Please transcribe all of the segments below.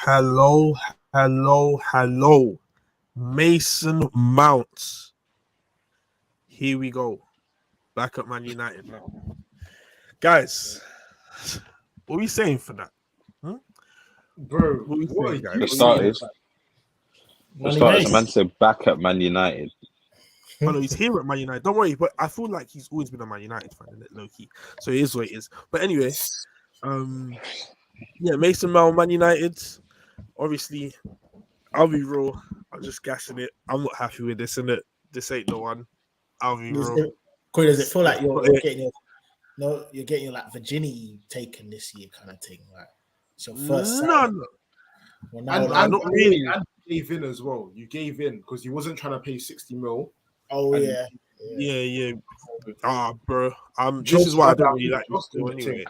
Hello, hello. Mason Mount. Here we go. Back at Man United now. Guys, what are we saying for that? Bro, What are we saying, guys? For starters, man said back at Man United. Oh no, he's here at Man United. Don't worry, but I feel like he's always been a Man United fan, low key. So it is what it is. But anyway, Mason Mount, Man United. Obviously, I'll be real. I'm just gassing it. I'm not happy with this, innit? This ain't the one. I'll be real. Corey, does it feel like you're getting your like virginity taken this year kind of thing? Like it's your first No. Well, now, and not really. And you gave in as well. You gave in because he wasn't trying to pay 60 mil. Oh yeah. Bro. This is why I don't really like this deal anyway.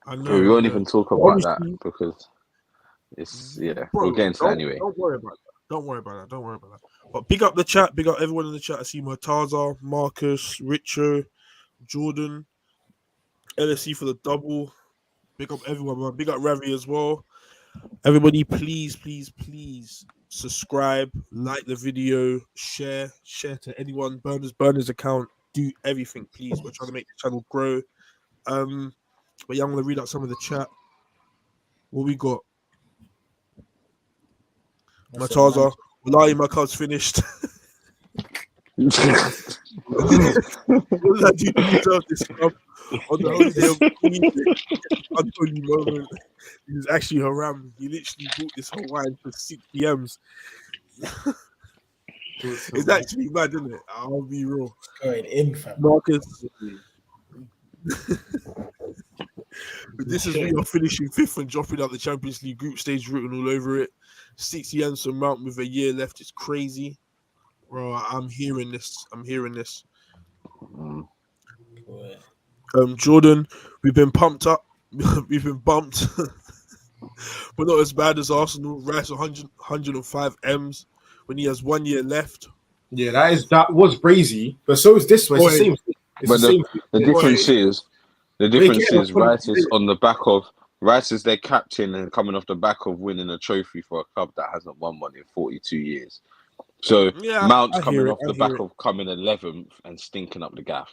I know. Bro, we won't even talk about that because it's we'll get into that anyway. Don't worry about that. But big up the chat, big up everyone in the chat. I see Murtaza, Marcus, Richo, Jordan, LSC for the double. Big up everyone, man. Big up Ravi as well. Everybody, please subscribe, like the video, share to anyone. Burners account. Do everything, please. We're trying to make the channel grow. But yeah, I'm gonna read out some of the chat. What we got? Mataza, Wallahi, my card's finished. What did I do to deserve this club? On the only day of unholy moment, he was actually haram. He literally bought this whole wine for 6 PMs. It's actually mad, isn't it? I'll be real. Marcus. This is we are finishing 5th and dropping out the Champions League group stage, written all over it. 6 years for Mount with a year left. It's crazy. Bro, I'm hearing this. Jordan, we've been pumped up. We've been bumped. But not as bad as Arsenal. Rice 105 M's when he has 1 year left. Yeah, that was crazy. But so is this one. It's the same thing. The difference is Rice is on the back of Rice is their captain and coming off the back of winning a trophy for a club that hasn't won one in 42 years. So Mount's coming off the back of coming 11th and stinking up the gaff.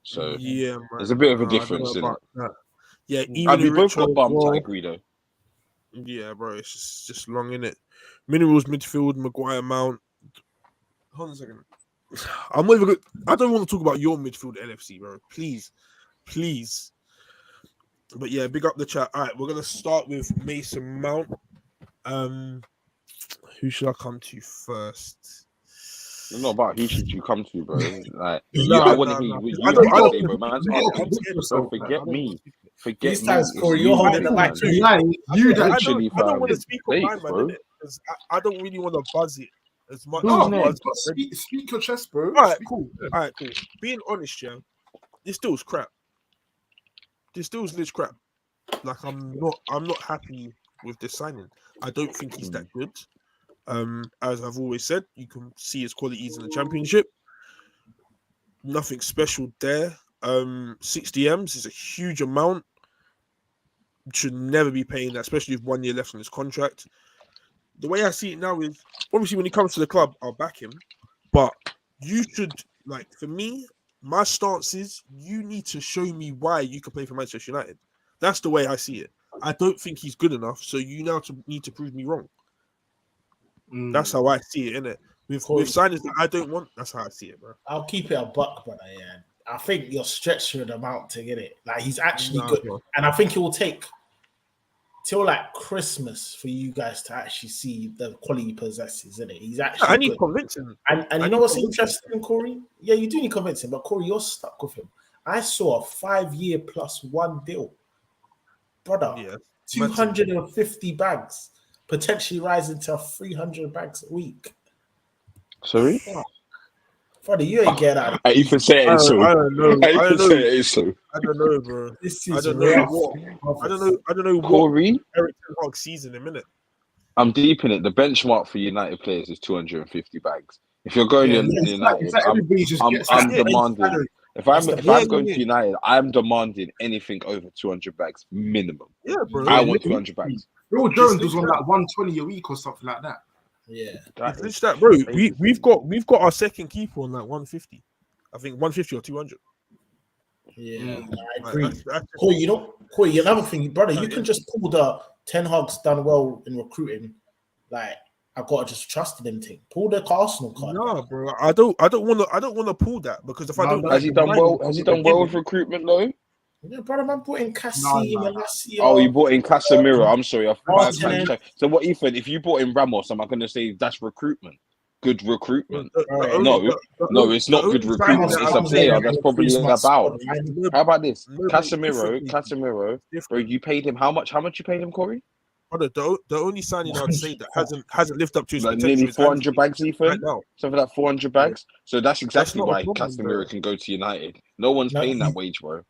So there's a bit of a difference in it. Yeah, even we both got bumped. I agree though. Yeah, bro, it's just long in it. Minerals midfield, Maguire, Mount. Hold on a second. I'm not even good. I don't want to talk about your midfield LFC, bro. Please. But yeah, big up the chat. All right, we're gonna start with Mason Mount. Who should I come to first? It's not about who should you come to, bro. Like I want to hear you. Forget me. These times, Corey, you're holding the mic. I don't want to speak on my man, because I don't really want to buzz it as much. Speak your chest, bro. All right, cool. Being honest, yeah, this deal's crap. This deal's lit crap. Like I'm not happy with this signing. I don't think he's that good. As I've always said, you can see his qualities in the Championship. Nothing special there. 60 M's is a huge amount. Should never be paying that, especially with 1 year left on his contract. The way I see it now is, obviously, when he comes to the club, I'll back him. But you should, for me, my stance is you need to show me why you can play for Manchester United. That's the way I see it. I don't think he's good enough, so you now need to prove me wrong. That's how I see it, innit? With signings that I don't want, that's how I see it, bro. I'll keep it a buck, brother. Yeah, I think you're stretching the amount to get it. Like he's actually good, and I think it will take till like Christmas for you guys to actually see the quality he possesses, isn't it? He's actually. I need convincing, and you know what's interesting, Corey? Yeah, you do need convincing, but Corey, you're stuck with him. I saw a 5-year +1 deal, brother. Yeah, 250 bags. Potentially rising to 300 bags a week. Sorry? Brother, you ain't get out. I even say it so. I don't know. I don't know, bro. This is I don't know Corey? What Eric Ten Hag sees in a minute. I'm deep in it. The benchmark for United players is 250 bags. If you're going to United, I'm demanding. If I'm going to United, I'm demanding anything over 200 bags minimum. Yeah, bro. I want 200 bags. Phil Jones was on like 120 a week or something like that. Yeah, It's that, bro. We've got our second keeper on like 150. I think 150 or 200. Yeah, I agree. That's Corey, another thing, brother, you can just pull the Ten Hag's done well in recruiting. Like, I gotta just trust them thing. Pull the Arsenal card. No, bro. I don't want to pull that because if I don't, has he done well? Has he done well with recruitment though? Yeah, brother, man, put in Cassie, Malacia. Oh, you bought in Casemiro. I'm sorry. Martinez. So what, Ethan? If you bought in Ramos, am I going to say that's recruitment? Good recruitment? No, it's not good recruitment. It's a player that's probably about. How about this? Casemiro, bro, you paid him how much? How much you paid him, Corey? The only signing I'd say that hasn't lived up to his like potential nearly 400 bags, Ethan. Right now. Something like 400 bags. So that's exactly That's not why a problem, Casemiro can go to United. No one's paying that wage, bro.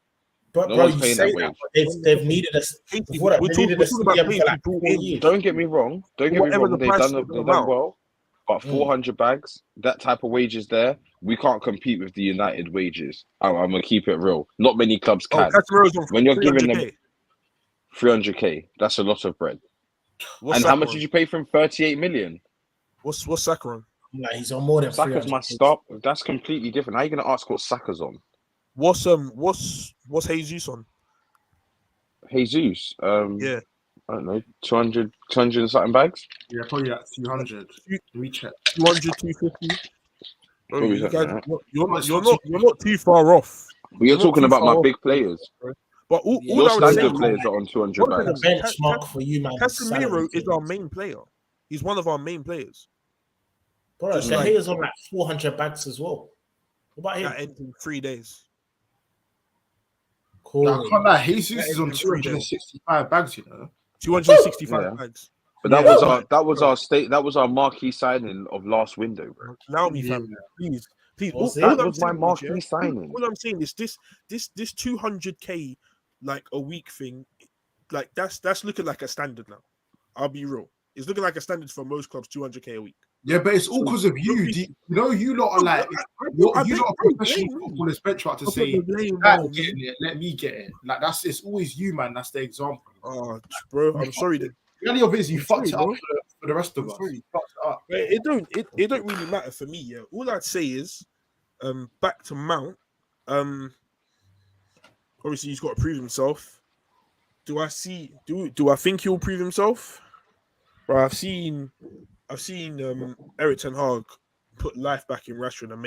But No bro, one's you paying say that that, but they've needed us before that. They needed us for like 4 years. Don't get me wrong. They've done well. But 400 bags, that type of wages there, we can't compete with the United wages. I'm gonna keep it real. Not many clubs can. When you're giving them 300k, that's a lot of bread. And how much did you pay for him? 38 million. What's Saka on? Like, he's on more than Saka's my stop. That's completely different. How are you gonna ask what Saka's on? What's Jesus on? Jesus. Yeah. I don't know, 200 and something bags? Yeah, probably like 200. Reach it. 200, 250. Bro, you guys, you're not too far off. But you're talking about my big players. But all your I would say, standard players are on 200 bags. The benchmark for you, man. Casemiro is our main player. He's one of our main players. Bro, De Gea's on like 400 bags as well. What about him? That ends in 3 days. Cool. I can't lie, Jesus is on 265 bags, you know. 265 bags. But that was our marquee signing of last window, bro. Allow me, fam. Please. That was my marquee signing. All I'm saying is this 200k like a week thing, like that's looking like a standard now. I'll be real. It's looking like a standard for most clubs, 200k a week. Yeah, but it's all because of you. You lot are like, you lot are professional footballers benchmark to say, getting it, let me get it. Like it's always you, man. That's the example. Oh, bro, I'm sorry. The reality of it is you fucked it up for the rest of us. It don't really matter for me. Yeah, all I'd say is, back to Mount. Obviously he's got to prove himself. Do I think he'll prove himself? Bro, I've seen Eric Ten Hag put life back in Rashford and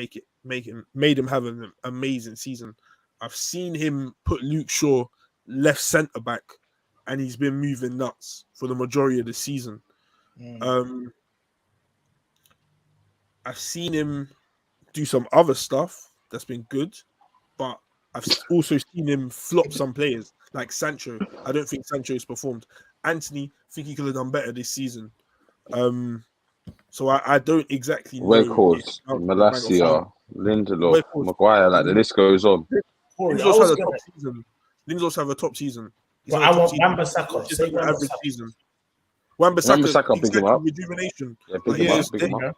made him have an amazing season. I've seen him put Luke Shaw left centre back, and he's been moving nuts for the majority of the season. I've seen him do some other stuff that's been good, but I've also seen him flop some players like Sancho. I don't think Sancho has performed. Anthony, I think he could have done better this season. So I don't exactly know. Weghorst, Malacia, Lindelof, Maguire, like the list goes on. Lindelof had a top season. Lindelof have a top season. But I want Wan-Bissaka. Average season. Wan-Bissaka, pick him up. Rejuvenation. Yeah, pick him up.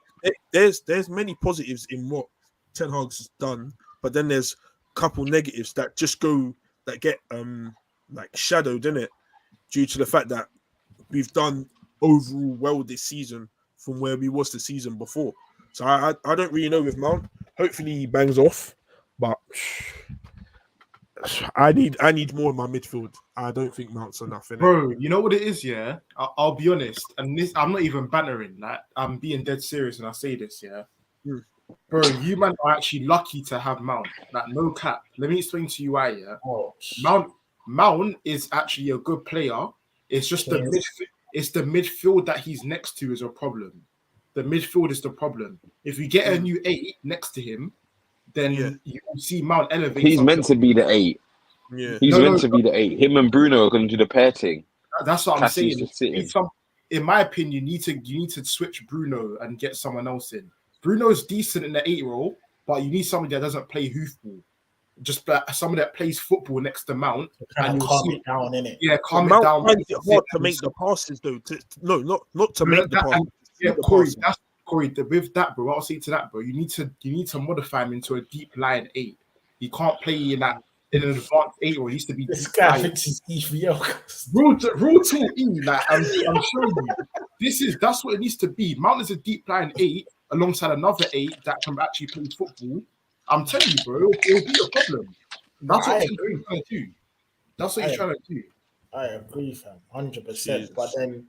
There's many positives in what Ten Hag's done, but then there's a couple negatives that get like shadowed in it due to the fact that we've done overall well this season from where we was the season before. So I don't really know with Mount. Hopefully he bangs off, but I need more in my midfield. I don't think Mount's enough. Bro, you know what it is, yeah? I'll be honest, and this I'm not even bantering. Like I'm being dead serious when I say this, yeah. Bro, you man are actually lucky to have Mount. Like no cap. Let me explain to you why, yeah. Mount is actually a good player. It's just the midfield that he's next to is a problem. The midfield is the problem. If you get a new 8 next to him, then you will see Mount elevate. He's meant to be the 8. Yeah, he's meant to be the 8. Him and Bruno are going to do the pair thing. That's what I'm saying. In my opinion, you need to switch Bruno and get someone else in. Bruno's decent in the 8 role, but you need somebody that doesn't play hoofball. Just someone that plays football next to Mount and calm it down, innit? Yeah, calm Mount it down. Finds it hard to make the passes though. Not to make the passes. Yeah, Corey. With that, bro, I'll say to that, bro. You need to modify him into a deep line 8. He can't play in that in an advanced 8 or he needs to be This deep guy lying. thinks he's EVL. Real talk, like I'm showing you. That's what it needs to be. Mount is a deep lying 8 alongside another 8 that can actually play football. I'm telling you, bro, it'll be a problem. That's what he's trying to do. That's what he's trying to do. I agree, fam, 100%. Jesus. But then,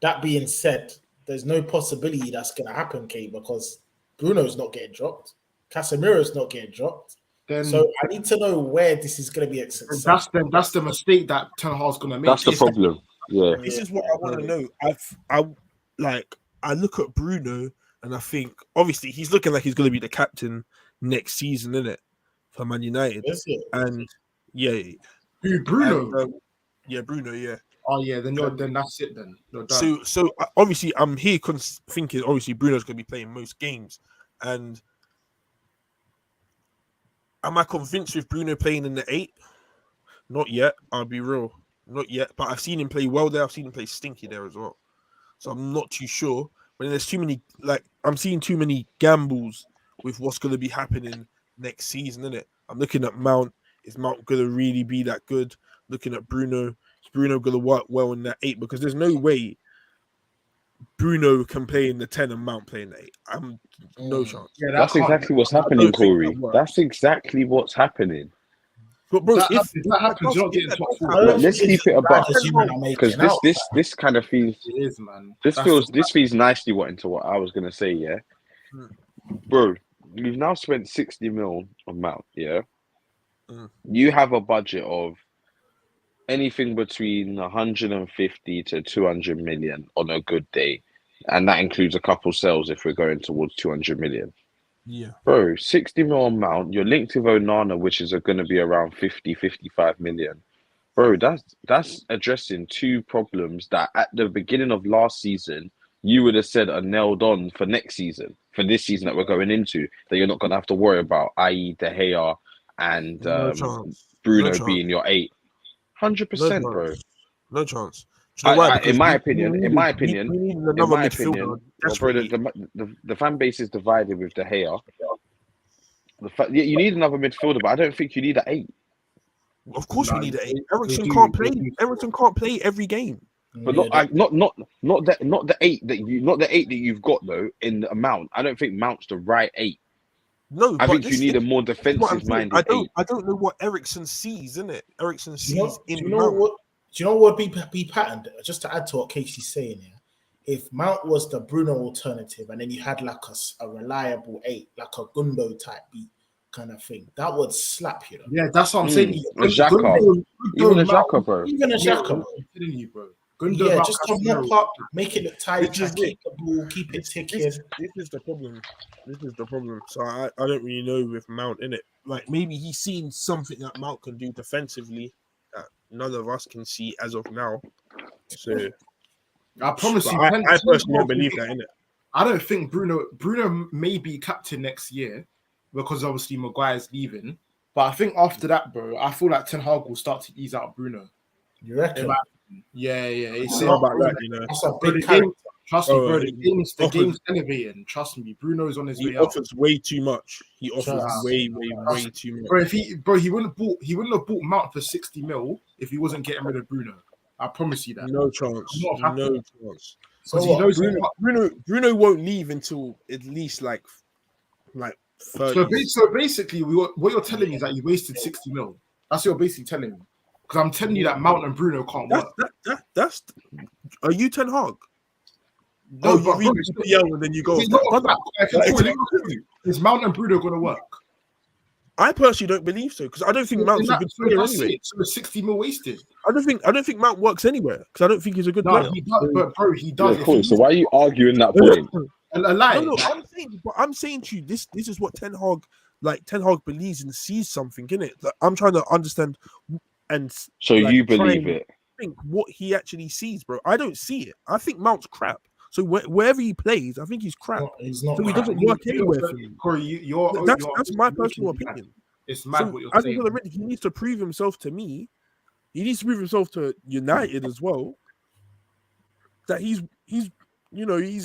that being said, there's no possibility that's going to happen, Kate, because Bruno's not getting dropped. Casemiro's not getting dropped. So I need to know where this is going to be a success. That's the mistake that Ten Hag's going to make. That's the problem. Yeah. This is what I want to know. I look at Bruno and I think obviously he's looking like he's going to be the captain next season, innit? For Man United. And yeah. Who, Bruno? And, yeah, Bruno, yeah. Oh yeah, then that's it then. You're done. So obviously I'm here thinking obviously Bruno's going to be playing most games. And am I convinced with Bruno playing in the 8? Not yet. I'll be real. Not yet. But I've seen him play well there. I've seen him play stinky there as well. So I'm not too sure. But there's too many, I'm seeing too many gambles with what's going to be happening next season, innit? I'm looking at Mount. Is Mount going to really be that good? Looking at Bruno. Is Bruno going to work well in that 8? Because there's no way Bruno can play in the 10 and Mount play in the 8. No chance. Yeah, that's exactly what's happening, Corey. That's exactly what's happening. But bro, if that happens, you're not getting top 4. Let's keep it above because this kind of feels. It is, man. This feels nicely into what I was gonna say. Yeah, bro, you've now spent 60 mil on Mount. Yeah, you have a budget of anything between 150 to 200 million on a good day, and that includes a couple sales if we're going towards 200 million. Yeah, bro, 60 mil amount. You're linked with Onana, which is going to be around 50, 55 million. Bro, that's addressing two problems that at the beginning of last season you would have said are nailed on for next season, for this season that we're going into, that you're not going to have to worry about, i.e. De Gea and Bruno being your 8. 100%, bro. No chance. In my opinion, bro, the fan base is divided with De Gea. You need another midfielder, but I don't think you need an 8. Of course, we need an 8. Eriksen can't play. Eriksen can't play every game. But not the 8 that you've got though in the amount. I don't think Mount's the right 8. No, I think you need a more defensive-minded 8. I don't know what Eriksen sees, innit? Eriksen sees Do you know what would be patterned? Just to add to what Casey's saying here, if Mount was the Bruno alternative, and then you had like a reliable 8, like a Gundo type beat kind of thing, that would slap you. Yeah, that's what I'm saying. A Xhaka, even a Xhaka, bro. Even a Xhaka, bro. Gundo, yeah, just to mop up, make it look tight, keep the ball, keep it ticking. This is the problem. This is the problem. So I don't really know with Mount in it. Like maybe he's seen something that Mount can do defensively that none of us can see as of now. So I promise you, I personally don't believe that in it. I don't think Bruno may be captain next year because obviously Maguire's leaving. But I think after that, bro, I feel like Ten Hag will start to ease out Bruno. You reckon? Yeah. It's about that, you know. That's a big game. Trust me, bro. The game's elevating. Trust me, Bruno's on his way out. He offers way too much. He offers way too much. Bro, he wouldn't have bought Mount for 60 mil if he wasn't getting rid of Bruno. I promise you that. No chance. No chance. So he knows Bruno won't leave until at least like 30. So basically, what you're telling me is that you wasted 60 mil. That's what you're basically telling me. Because I'm telling you that Mount and Bruno can't work. That's. Are you Ten Hag? No, you read the and then you go. Is Mount and Bruno going to work? I personally don't believe so because I don't think Mount's a good player anyway. So 60 mil wasted. I don't think Mount works anywhere because I don't think he's a good player. He does, but bro, he does. Yeah, cool. So why are you arguing that point? No, I'm saying to you, this is what Ten Hag believes and sees something in it. Like, I'm trying to understand and so you believe it. Think what he actually sees, bro. I don't see it. I think Mount's crap. So wherever he plays, I think he's crap. He's not. So he doesn't work anywhere for me. Corey, that's my personal opinion. It's mad what you're saying. He needs to prove himself to me. He needs to prove himself to United as well. That he's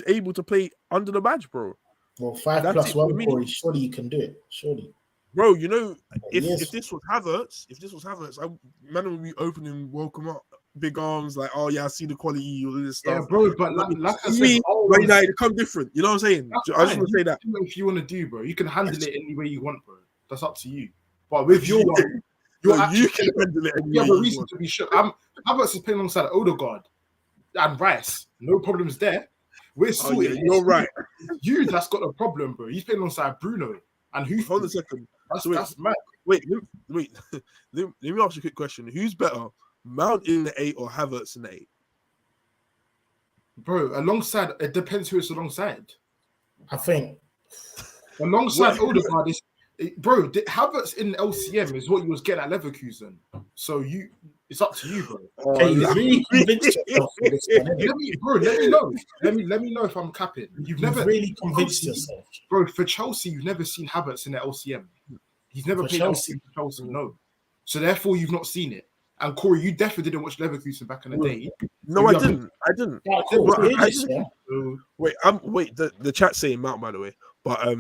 able to play under the badge, bro. Well, 5+1, Corey. Surely you can do it. Surely. bro. You know, if Yes. this was Havertz, man would be opening, welcome up, big arms, like, oh yeah, I see the quality, all this Yeah, stuff. bro. But I mean, like I said, me, all Man I'm United come different. You know what I'm saying? That's I just fine. want to say that. Do it if you want to do, bro. You can handle it any way you want, bro. That's up to you. But with your one, you're No, actually you can handle it you anyway. have a You reason want. to be shook. Havertz is playing alongside Odegaard and Rice. No problems there. We're Oh sorted. yeah, you're right. You that's got a problem, bro. He's playing alongside Bruno and who? Hold on a second. That's mad, Wait. Let me ask you a quick question. Who's better, Mount in the 8 or Havertz in the 8? bro. Alongside, it depends who it's alongside. I think Alongside Odegaard is, bro. Havertz in LCM is what you was getting at Leverkusen. So it's up to you, bro. okay, you really convinced yourself for this one, innit? Let me know. Let me know if I'm capping. You've never really convinced yourself, bro. For Chelsea, you've never seen Havertz in the LCM. He's never played Chelsea. LCM for Chelsea. No. So therefore, you've not seen it. And Corey, you definitely didn't watch Leverkusen back in the day. No, I didn't. I didn't. Yeah, cool. Well, Hear I this, didn't. yeah? Wait. The chat's saying Mount, by the way. But Yeah,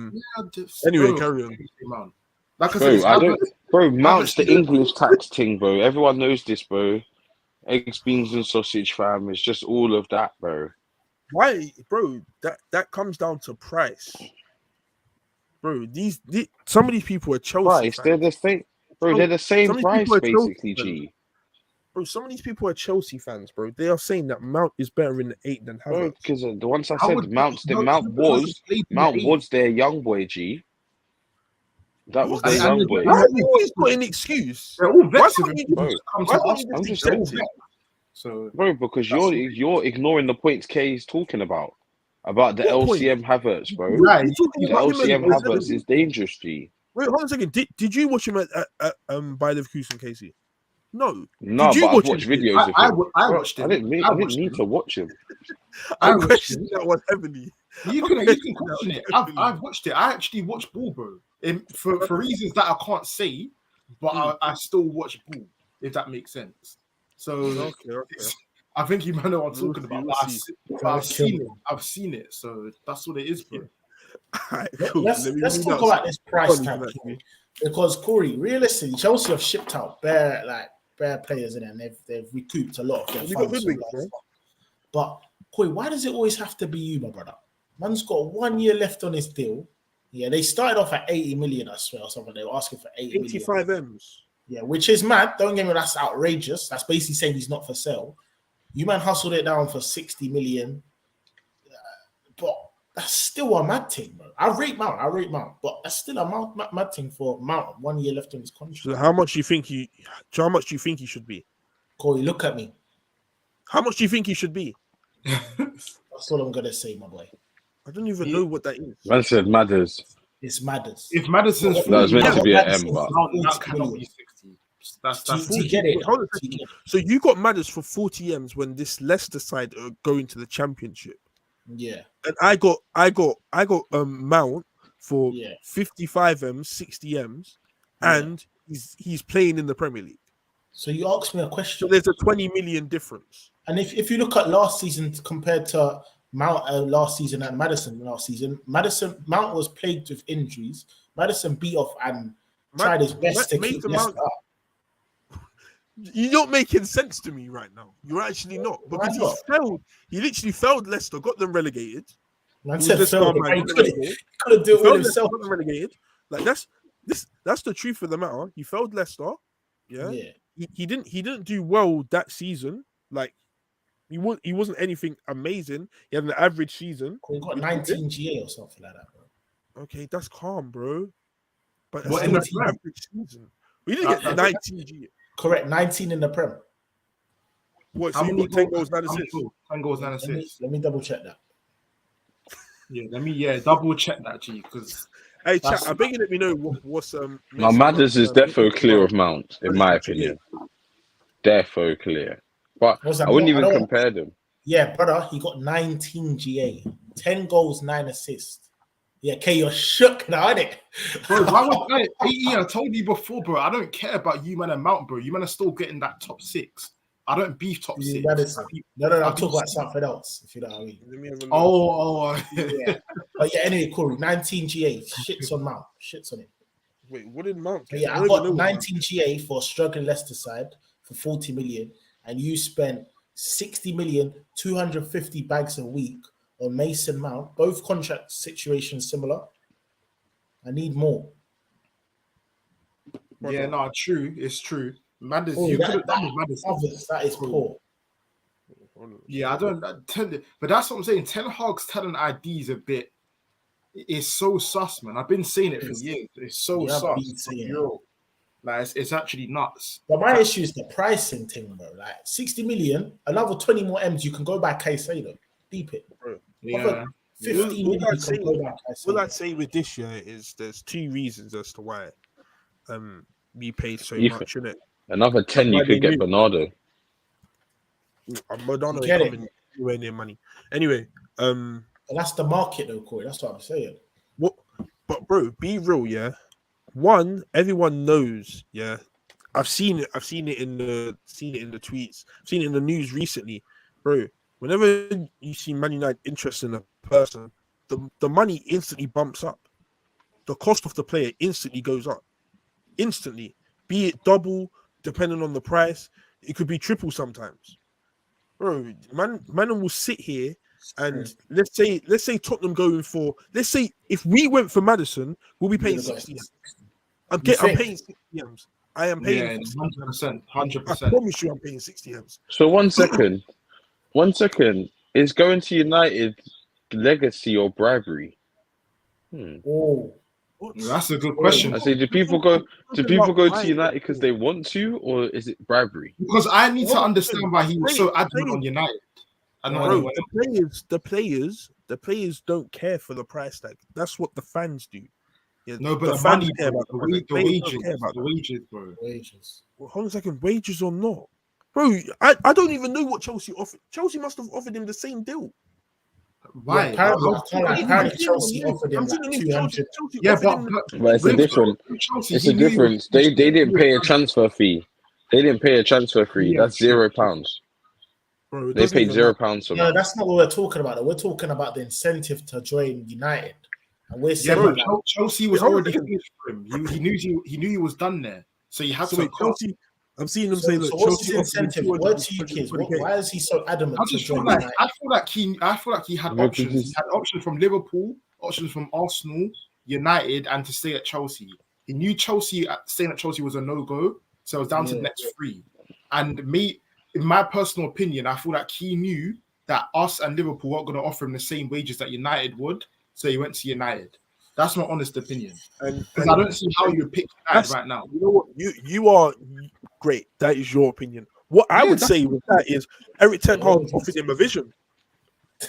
anyway, carry on. Man. Like I said, Bro, Mount's the English tax thing, bro. Everyone knows this, bro. Eggs, beans, and sausage, fam. It's just all of that, bro. Why, bro? That comes down to price, bro. Some of these people are Chelsea Price, fans. they're the same, bro. They're the same some of these price, people are basically, Chelsea G. Bro, some of these people are Chelsea fans, bro. They are saying that Mount is better in the 8 than Bro, Havertz. because the ones I How said, would- Mount no, was their young boy, G. That was their young boy. Why have you always got an excuse? They're all Why vexed can't with you- him. Bro, Come to why can't us. you I'm just just accept saying. it? So Bro, because That's you're ignoring the points K is talking about the What point? LCM Havertz, bro. Right. You talking The about him LCM and Havertz is dangerous, G. Wait, hold on a second. Did you watch him at Bayer Leverkusen, Casey? No. No, Did you but I've watch watched him? videos of I him. watched I him. didn't need, I I didn't watched need him. to watch him. I I'm watched questioning him. that one heavily. You can question it. I've watched it. I actually watched ball, bro. For reasons that I can't say, but I still watch ball, if that makes sense. So Okay. I think you might know what I'm We'll talking see, about. we'll But I've seen it. I've seen it. So that's what it is, bro. Alright, cool. Let's talk about this price tag, because Corey, realistically, Chelsea have shipped out bare players in, and they've recouped a lot of their You got funds. hoodwinked, bro. But Corey, why does it always have to be you, my brother? Man's got 1 year left on his deal. Yeah, they started off at 80 million, I swear, or something. They were asking for 80 million. 85 M's. Yeah, which is mad. Don't get me, that's outrageous. That's basically saying he's not for sale. You man hustled it down for 60 million. But that's still a mad thing, bro. I rate Mount, but that's still a mad thing for Mount. 1 year left on his contract. So how much do you think he should be? Corey, look at me. How much do you think he should be? That's all I'm gonna say, my boy. I don't even know what that is. Man said Matters. It's Madders. If Madison's That was meant to be an M, Madison- but that cannot be 60. That's Do you get it? Hold on a second. So you got Matters for 40 M's when this Leicester side are going to the Championship, Yeah. and I got Mount for Yeah. 55 M's, 60 M's, Yeah. and he's playing in the Premier League. So you asked me a So question. there's a 20 million difference. And if you look at last season compared to Mount last season and Madison last season, Mount was plagued with injuries. Madison beat off and tried his best to keep Leicester up. You're not making sense to me right now. You're actually not. Because Why not? he failed. He literally failed Leicester, got them relegated. Man He said was failed. the star man, He got them couldn't relegated. do it He all failed Leicester, himself. got them relegated. Like that's the truth of the matter. He failed Leicester. Yeah. Yeah. He didn't do well that season. Like he wasn't anything amazing. He had an average season. He got 19 GA or something like that, bro. Okay, that's calm, bro. But What, that's in the an Prem? average season. We didn't get 19 G. Correct, 19 in the Prem. What? How So you many got 10 goals? goals, 9 How many assists. goals? 10 goals, 9 assists. Let me double check that. Yeah, let me double check that, G, because Hey, chat, I beg you let me know what's now Matters is defo clear of Mount, in my opinion. Defo clear, but I wouldn't even compare them. Yeah, brother, he got 19 GA, 10 goals, 9 assists. Yeah, K, you're shook now, ain't it? bro, why was I told you before, bro. I don't care about you, man, and Mount, bro. You man are still getting that top 6. I don't beef top 6. Madison. No, I'm talking about something else, if you know what I mean. Oh, yeah. But yeah, anyway, Corey, 19 GA, shits on Mount, shits on him. Wait, what did Mount So get? yeah, I don't even know got what 19 GA for a struggling Leicester side for 40 million, and you spent 60 million, 250 bags a week on Mason Mount. Both contract situations similar. I need more. Yeah, no, true. It's true. Madness, Oh, you could have done with Madness. others, that is poor. Yeah, I don't but that's what I'm saying. Ten Hag's talent ID is a bit. It's so sus, man. I've been saying it for years. It's so Yeah, I've sus. been saying it. Yo, like it's actually nuts. But my issue is the pricing thing, bro. Like 60 million, another 20 more M's, you can go by Caicedo. Deep it. Yeah. 15 million, you can go by Caicedo. What I'd say with this year is there's two reasons as to why we paid so much, innit? Another 10 you could get Bernardo. Madonna ain't coming anywhere near money. Anyway, but that's the market though, Corey. That's what I'm saying. What? But bro, be real, yeah. One, everyone knows, yeah. I've seen it in the tweets. I've seen it in the news recently, bro. Whenever you see Man United interest in a person, the money instantly bumps up. The cost of the player instantly goes up. Instantly, be it double, depending on the price. It could be triple sometimes. Bro, man will sit here and let's say Tottenham going for, let's say if we went for Maddison, we'll be paying 60 M's. I'm paying 60 M's. I am paying 100%. I promise you I'm paying 60 M's. So 1 second. 1 second. Is going to United legacy or bribery? Oh. That's a good question. I say, do people go to United because they want to, or is it bribery? Because I need to understand why he was so adamant on United. Bro, the players don't care for the price tag. That's what the fans do. Yeah, no, but the fans money, care about the wages, bro. Wages. Well, hold on a second, wages or not, bro? I don't even know what Chelsea offered. Chelsea must have offered him the same deal. Why? Yeah, apparently Chelsea offered him like 200. Yeah, but it's a different. It's a difference. They didn't pay a transfer fee. They didn't pay a transfer fee. That's £0. Bro, they paid £0 for no, that's not what we're talking about. We're talking about the incentive to join United. And we're saying bro, Chelsea was already finished for him. He knew he was done there. So you had to Chelsea. I'm seeing them say, "Look, what's his incentive? Word to you, kids. Why is he so adamant to join United? I feel like he had options. He had options from Liverpool, options from Arsenal, United, and to stay at Chelsea. He knew staying at Chelsea was a no-go, so it was down to the next three. And me, in my personal opinion, I feel like he knew that us and Liverpool weren't going to offer him the same wages that United would, so he went to United. That's my honest opinion. Because I don't see how you pick United right now. You know what? You are great. That is your opinion. What I would say with that is Eric Ten Hag offered him a vision.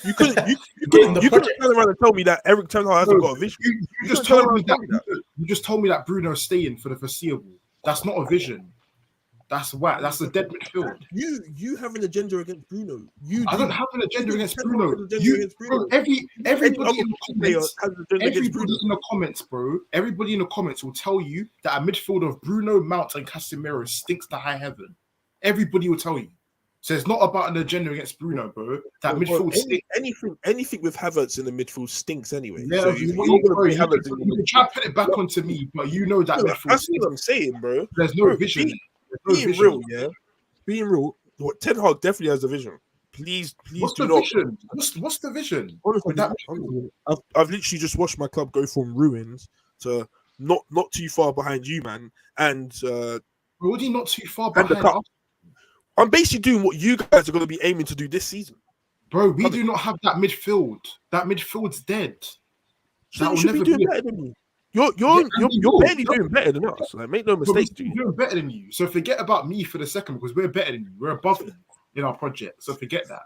You couldn't turn around and tell me that Eric Ten Hag hasn't got a vision. You just told me that Bruno's staying for the foreseeable. That's not a vision. That's whack. That's a dead midfield. You have an agenda against Bruno. I don't have an agenda against Bruno. Everybody in the comments, bro. Everybody in the comments will tell you that a midfield of Bruno, Mount, and Casemiro stinks to high heaven. Everybody will tell you. So it's not about an agenda against Bruno, bro. That midfield stinks. Anything with Havertz in the midfield stinks anyway. Yeah, so you can try to put it back onto me, but you know that midfield. That's what I'm saying, bro. There's no vision. Being real, what Ten Hag definitely has a vision. Please what's do the not. Vision? What's the vision? Honestly, I've literally just watched my club go from ruins to not too far behind you, man. And already not too far behind us. I'm basically doing what you guys are going to be aiming to do this season, bro. We do not have that midfield. That midfield's dead. So you should be doing better than me. You're barely doing better than us. Like, make no mistake, dude. We're doing better than you. So forget about me for the second because we're better than you. We're above you in our project. So forget that.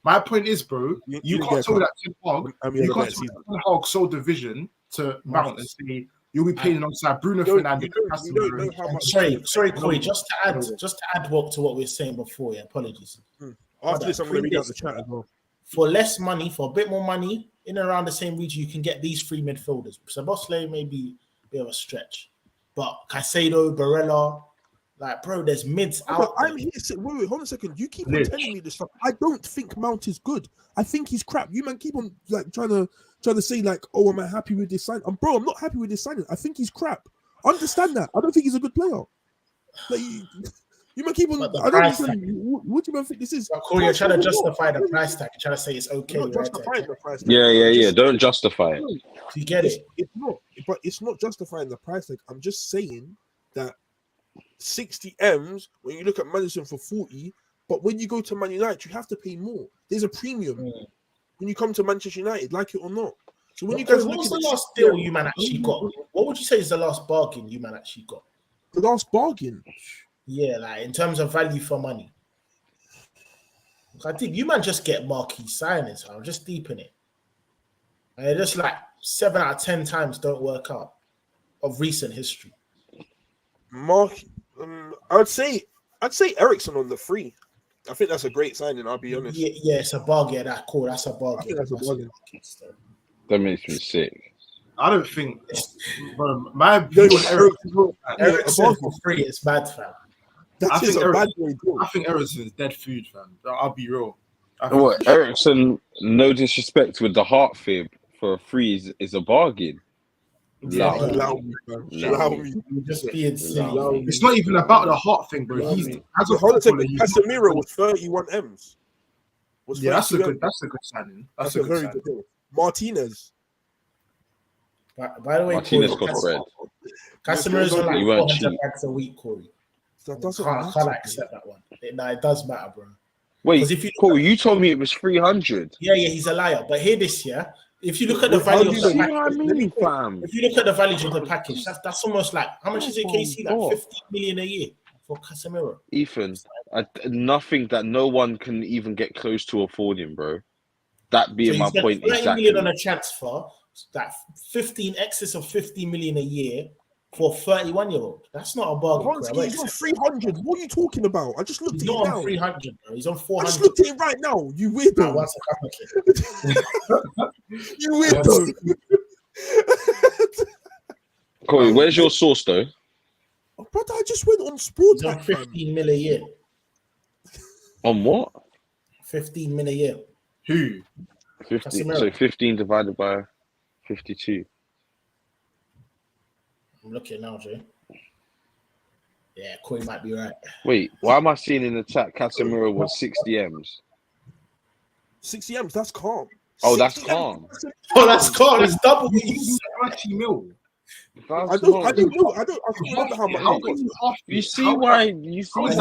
My point is, bro, you can't tell that Ten Hag sold the vision to Mount and say you'll be playing alongside Bruno Fernandes. Sorry, Corey. Just to add to what we were saying before. Yeah, apologies. After this, I'm going to read out the chat as well. For less money, for a bit more money, in and around the same region, you can get these three midfielders. Szoboszlai may be a bit of a stretch, but Caicedo, Barella, like, bro, there's mids out. I'm here. Wait, hold on a second. You keep on telling me this stuff. I don't think Mount is good. I think he's crap. You man keep on like trying to say like, oh, am I happy with this sign? Bro, I'm not happy with this signing. I think he's crap. Understand that. I don't think he's a good player. Like, you might keep on. But the I don't price understand. What do you think this is? But Corey, you're trying to justify the price tag. You're trying to say it's okay. You're not Right? justifying the price tag. Yeah. Don't justify it. Do you get it? It's not. But it's not justifying the price tag. I'm just saying that 60 M's when you look at Madison for 40, but when you go to Man United, you have to pay more. There's a premium when you come to Manchester United, like it or not. So when you guys what was look the at last deal you man actually got? What would you say is the last bargain you man actually got? the last bargain, Yeah, like in terms of value for money. I think you man just get marquee signings. I'm just deep in it. And they're just like 7 out of 10 times don't work out of recent history. Mark, I'd say Ericsson on the free. I think that's a great signing. I'll be honest. Yeah, it's a bargain. That's a bargain. I think that's a bargain. That makes me sick. I don't think, bro, my view on Ericsson for free is bad, fam. That is a bad way. I think Ericsson is dead food, fam. I'll be real. What, Ericsson, no disrespect with the heart fib for a free is a bargain. Yeah, Allow me, man. Allow me. You're just being silly. It's not even about the heart thing, bro. He's as a footballer, Casemiro was 31 M's. That's a good signing. That's a very good deal. Martinez. By the way, Martinez got bread. Casemiro's on like 400 bags a week, Corey. That doesn't can't accept that one. It does matter, bro. Wait, Corey, you told me it was 300. Yeah, he's a liar. But here this year, if you look at the value of the package, if you look at the value of the package, that's almost like how much is it, KC? Like 15 million a year for Casemiro. Ethan, nothing that no one can even get close to affording, bro. That being my point, 30 exactly. million on a transfer, that 15 excess of 50 million a year for a 31-year-old. That's not a bargain. He's on 300. What are you talking about? I just looked at it now. He's not on 300, bro. He's on 400. I just looked at it right now. You weirdo. You weirdo. Corey, where's your source, though? Oh, brother, I just went on Sport. He's on 15 mil a year. On what? 15 mil a year. Who? 15. So 15 divided by 52. I'm looking now, Jay. Yeah, Corey might be right. Wait, why am I seeing in the chat Casemiro was 60 M's? 60 M's, that's calm. Oh, that's calm. Oh, that's calm. It's double. 30 mil. I don't know. I can't remember how much. You see why, Corey?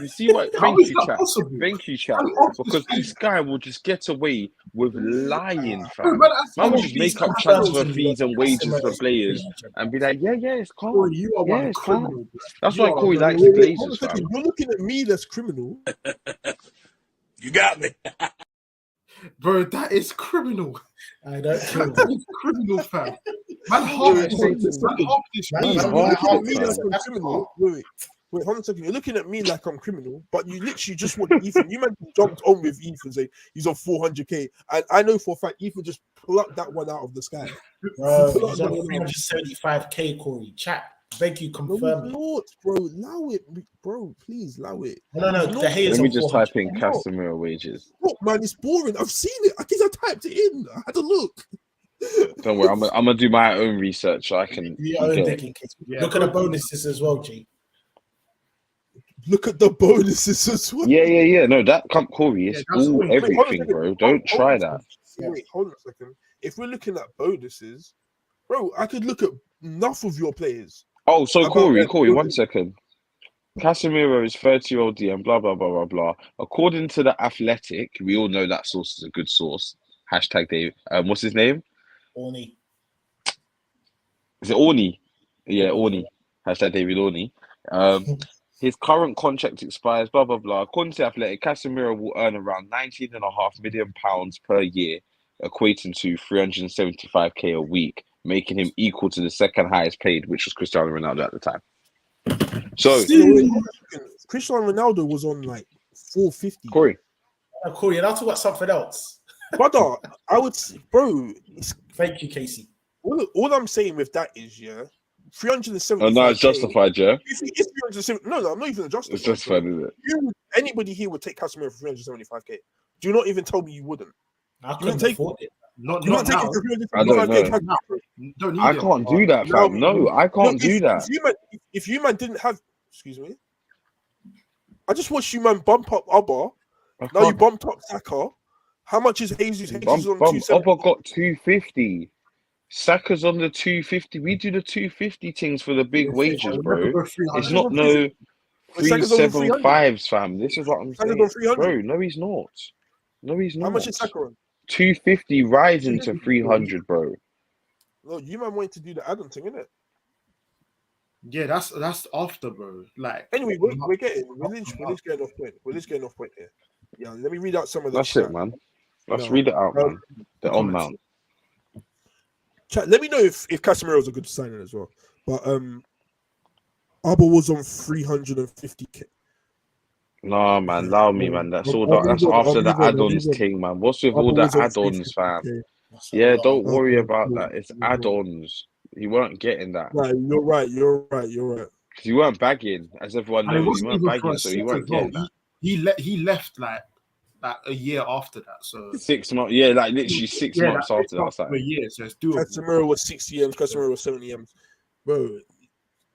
You see why? Thank you, chat. Because this guy will just get away with lying, fam. Man will just make up transfer fees and wages for players and be like, yeah, it's calm. Yeah, it's calm. That's why Corey likes the Glazers, fam. You're looking at me, that's criminal. You got me. Bro, that is criminal. I don't care. That is criminal, fam. Man, hold on a second. You're looking at me like I'm criminal, but you literally just want Ethan. You man jumped on with Ethan, say he's on 400k, and I know for a fact Ethan just plucked that one out of the sky. Bro, he's on 375k, Corey. Chat. Beg you, confirm it. Bro, allow it, bro. Please allow it. No. Let me just type in Casemiro wages. Look, man, it's boring. I've seen it. I typed it in. I had a look. Don't worry, I'm gonna do my own research so I can. Look at the bonuses as well, G. Look at the bonuses as well. Yeah. No, that can't Corey. It's all everything, bro. Don't try that. Wait, hold on a second. If we're looking at bonuses, bro, I could look at enough of your players. Oh, so Corey, 1 second. Casemiro is 30-year-old DM, blah, blah, blah, blah, blah. According to The Athletic, we all know that source is a good source. Hashtag Dave. What's his name? Orny. Is it Orny? Yeah, Orny. Hashtag David Orny. His current contract expires, blah, blah, blah. According to The Athletic, Casemiro will earn around £19.5 million per year, equating to 375k a week, making him equal to the second highest paid, which was Cristiano Ronaldo at the time. So Cristiano Ronaldo was on like 450. Corey, and I'll talk about something else. Brother, I would say, bro. Thank you, Casey. All I'm saying with that is, 370. Oh no, it's justified, yeah. It's 370. No, I'm not even justified. It's justified, is it? Anybody here would take Casemiro for 375k. Do not even tell me you wouldn't. I couldn't afford it. Not You want to take now. him for I don't 375k know. cash? Don't need I him. can't do that, Now, fam. No, I can't do that. If you man didn't have, excuse me, I just watched you man bump up Abba. I Now you can't. bumped up Saka. How much is Jesus? Jesus is on 270. Oba got 250. Saka's on the 250. We do the 250 things for the big wages, I'll bro. never go It's 300. not no Saka's on 300. 375s, fam. This is what I'm Saka's on saying. 300. Bro, no, he's not. No, he's How not. much is Saka on? 250 rising to 300, bro. No, you man wanted to do the add-on thing, innit? Yeah, that's after, bro. Like, Anyway, we're getting off point. We're just getting off point here. Yeah, let me read out some of the That's chat. it, man. Let's No. read it out, man. They're on mount. Chat, let me know if Casemiro's a good signing as well. But Abba was on 350k. Nah, man, allow me, man. That's all. That's after the add-ons thing, man. What's with all the add-ons, fam? Yeah, don't worry about that. It's add-ons. You weren't getting that. Right, you're right. Because you weren't bagging, as everyone and it knows. You wasn't weren't even for bagging, a so set you as weren't well. getting that. He left like a year after that. So 6 months, yeah, like literally 6 months after that. a year, so it's doable. Casemiro was 60 M's. Casemiro was 70 M's. Bro,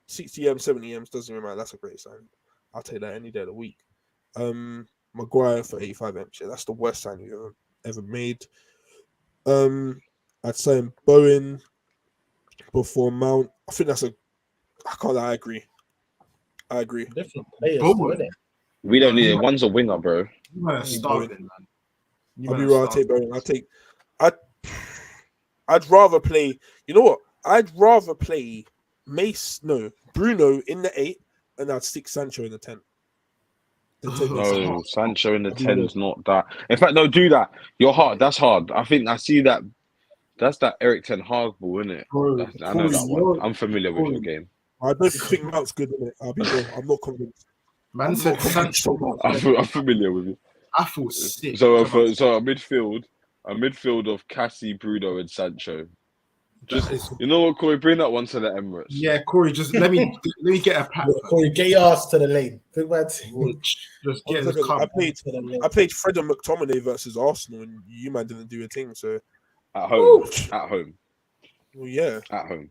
60 M's, 70 M's doesn't even matter. That's a great sign. I'll take that any day of the week. Maguire for 85 M's. Yeah, that's the worst sign we've ever made. I'd say Bowen before Mount. I think that's I can't lie, I agree. Different players, Bowen. isn't it? We don't need it. One's a winger, bro. You man are starving, man. I'll be right. I'll take Bowen. I'd rather play. You know what? I'd rather play Bruno in the 8, and I'd stick Sancho in the 10. No, Sancho in the 10's not that. In fact, no, do that. You're hard. That's hard. I think I see that. That's that Eric Ten Hag ball, isn't it? I know that one. I'm familiar with your game. I don't think Mount's good in it. I'll be real. I'm not convinced. Man said Sancho. I'm familiar with it. I feel sick. So a midfield of Cassie, Bruno, and Sancho. You know what, Corey? Bring that one to the Emirates. Yeah, Corey. Just let me get a pack. Corey, get your ass to the lane. Just get this car. I played Fred and McTominay versus Arsenal, and you man didn't do a thing. So at home. Well, yeah, at home.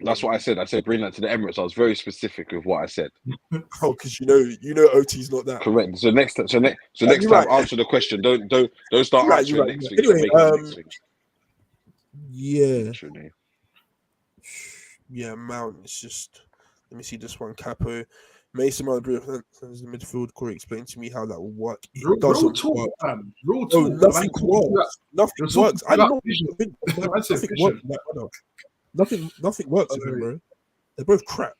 That's what I said. I said bring that to the Emirates. I was very specific with what I said. Oh, because you know OT's not that correct. So next time, answer the question. Don't start answering next week. Anyway, yeah, Mount. It's just let me see this one. Capo, Mason Mount, the midfield. Corey, explain to me how that will work. It doesn't work. Real talk. Nothing works. Nothing works. I don't think nothing works with him, bro. They're both crap.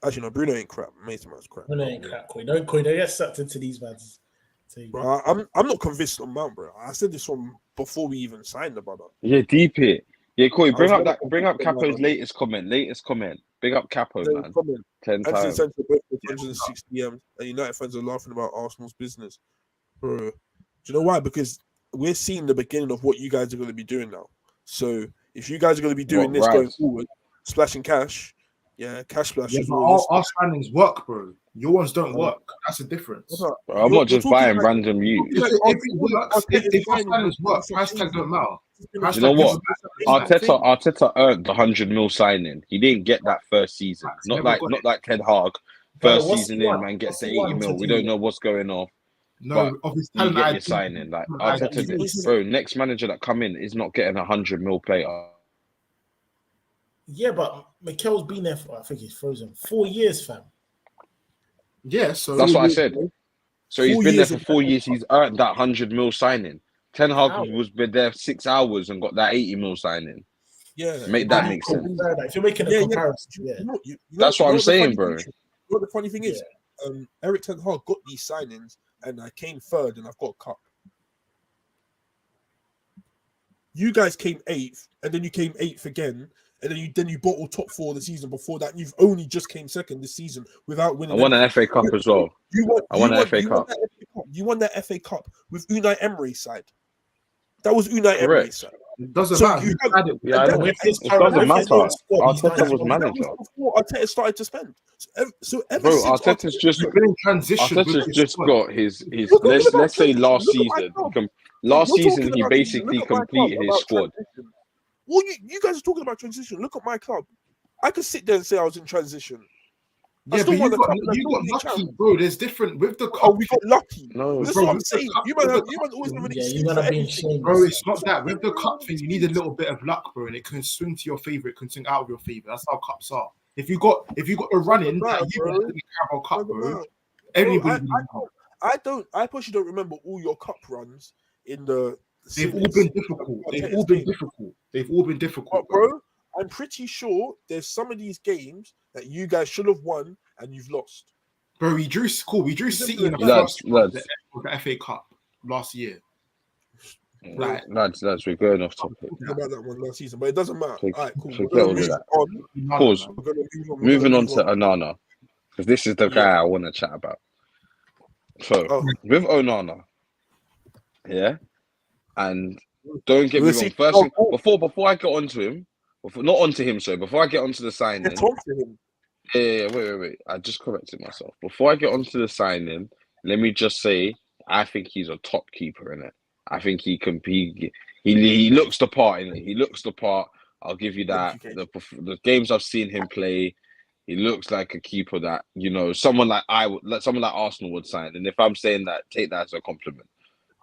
Actually, no, Bruno ain't crap. Mason Mount's crap. Bruno ain't crap. Corey, don't get sucked into these lads. Bro, I'm not convinced on Mount, bro. I said this from before we even signed the brother. Yeah, deep it. Yeah, Corey, bring up Capo's latest comment. Big up Capo, man. 10 times. 160 and United fans are laughing about Arsenal's business. Bro, do you know why? Because we're seeing the beginning of what you guys are going to be doing now. So if you guys are going to be doing going forward, splashing cash, cash splashes. Yeah, our signings work, bro. Your ones don't work. That's the difference. Bro, I'm not just buying random youth. If our signings work, price tag don't matter. You know what? Arteta earned the 100 mil signing. He didn't get that first season. Not like Ten Hag. First season in, man, gets the 80 mil. We don't know what's going on. No, obviously, you get your signing. Like Arteta, bro, next manager that come in is not getting 100 mil player. Yeah, but Mikel's been there for, I think he's frozen, 4 years, fam. Yeah, so that's what I said. So he's been there for 4 years. He's earned that 100 mil signing. Ten Hag was been there 6 hours and got that 80 mil signing. Yeah, make sense. If you're making a comparison, that's what I'm saying, bro. What the funny thing is, Eric Ten Hag got these signings, and I came third, and I've got a cup. You guys came 8th, and then you came 8th again, and then you bottled top 4 the season before that. And you've only just came second this season without winning. I won an FA Cup as well. I won an FA Cup. You won that FA Cup with Unai Emery's side. That was Unai Emery's side. It doesn't So matter. you who had it. Yeah, I know. With his It current, doesn't with his matter. current squad, he's done Arteta his was job. manager. That was before Arteta started to spend. So ever Bro, since Arteta's just You've been in transition with Arteta's his just squad. got his You're talking about let's say transition. last Look at my season. club. Last You're season talking he about transition. basically Look at my club completed his about squad. transition. Well, you guys are talking about transition. Look at my club. I could sit there and say I was in transition. I Yeah, still but won the cup and I you still got beat lucky, champ. bro. There's different with the Oh, cup. we got lucky. No, That's Bro, what I'm with the saying. cup, You with man the always have an Yeah, excuse you're for gonna be everything. ashamed. Bro, it's not that. That's With the what cup I'm thing, you saying. need a little bit of luck, bro, and it can swing to your favor, it can swing out of your favor. That's how cups are. If you got a run in that you got in the Carabao Cup, bro, anybody I personally don't remember all your cup runs in the. they've all been difficult. They've all been difficult. They've all been difficult, But bro, I'm pretty sure there's some of these games that you guys should have won and you've lost. Bro, we drew City in the Lads, first round lads. of the FA Cup last year. Lads, we're going off topic. Talking about that one last season, but it doesn't matter. All right, cool. We're Forget all gonna of move that. on. Pause. We're gonna move on. Moving on to Onana, because this is the guy I want to chat about. So with Onana, yeah, and don't get me wrong. First thing, before I get onto him, not onto him, sorry. Before I get onto the signing, wait. I just corrected myself. Before I get onto the signing, let me just say I think he's a top keeper in it. I think he looks the part in it. He looks the part. I'll give you that. The games I've seen him play, he looks like a keeper that someone like Arsenal would sign. And if I'm saying that, take that as a compliment,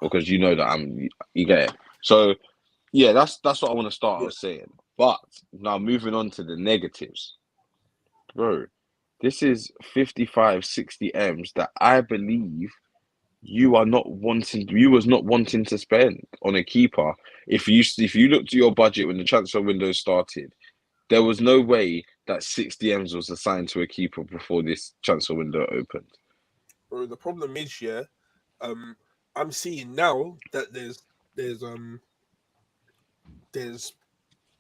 because you know that you get it. So yeah, that's what I want to start off saying. But now moving on to the negatives, bro. This is 55, 60 M's that I believe you was not wanting to spend on a keeper. If you looked at your budget when the transfer window started, there was no way that 60 M's was assigned to a keeper before this transfer window opened. Bro, the problem is, I'm seeing now that there's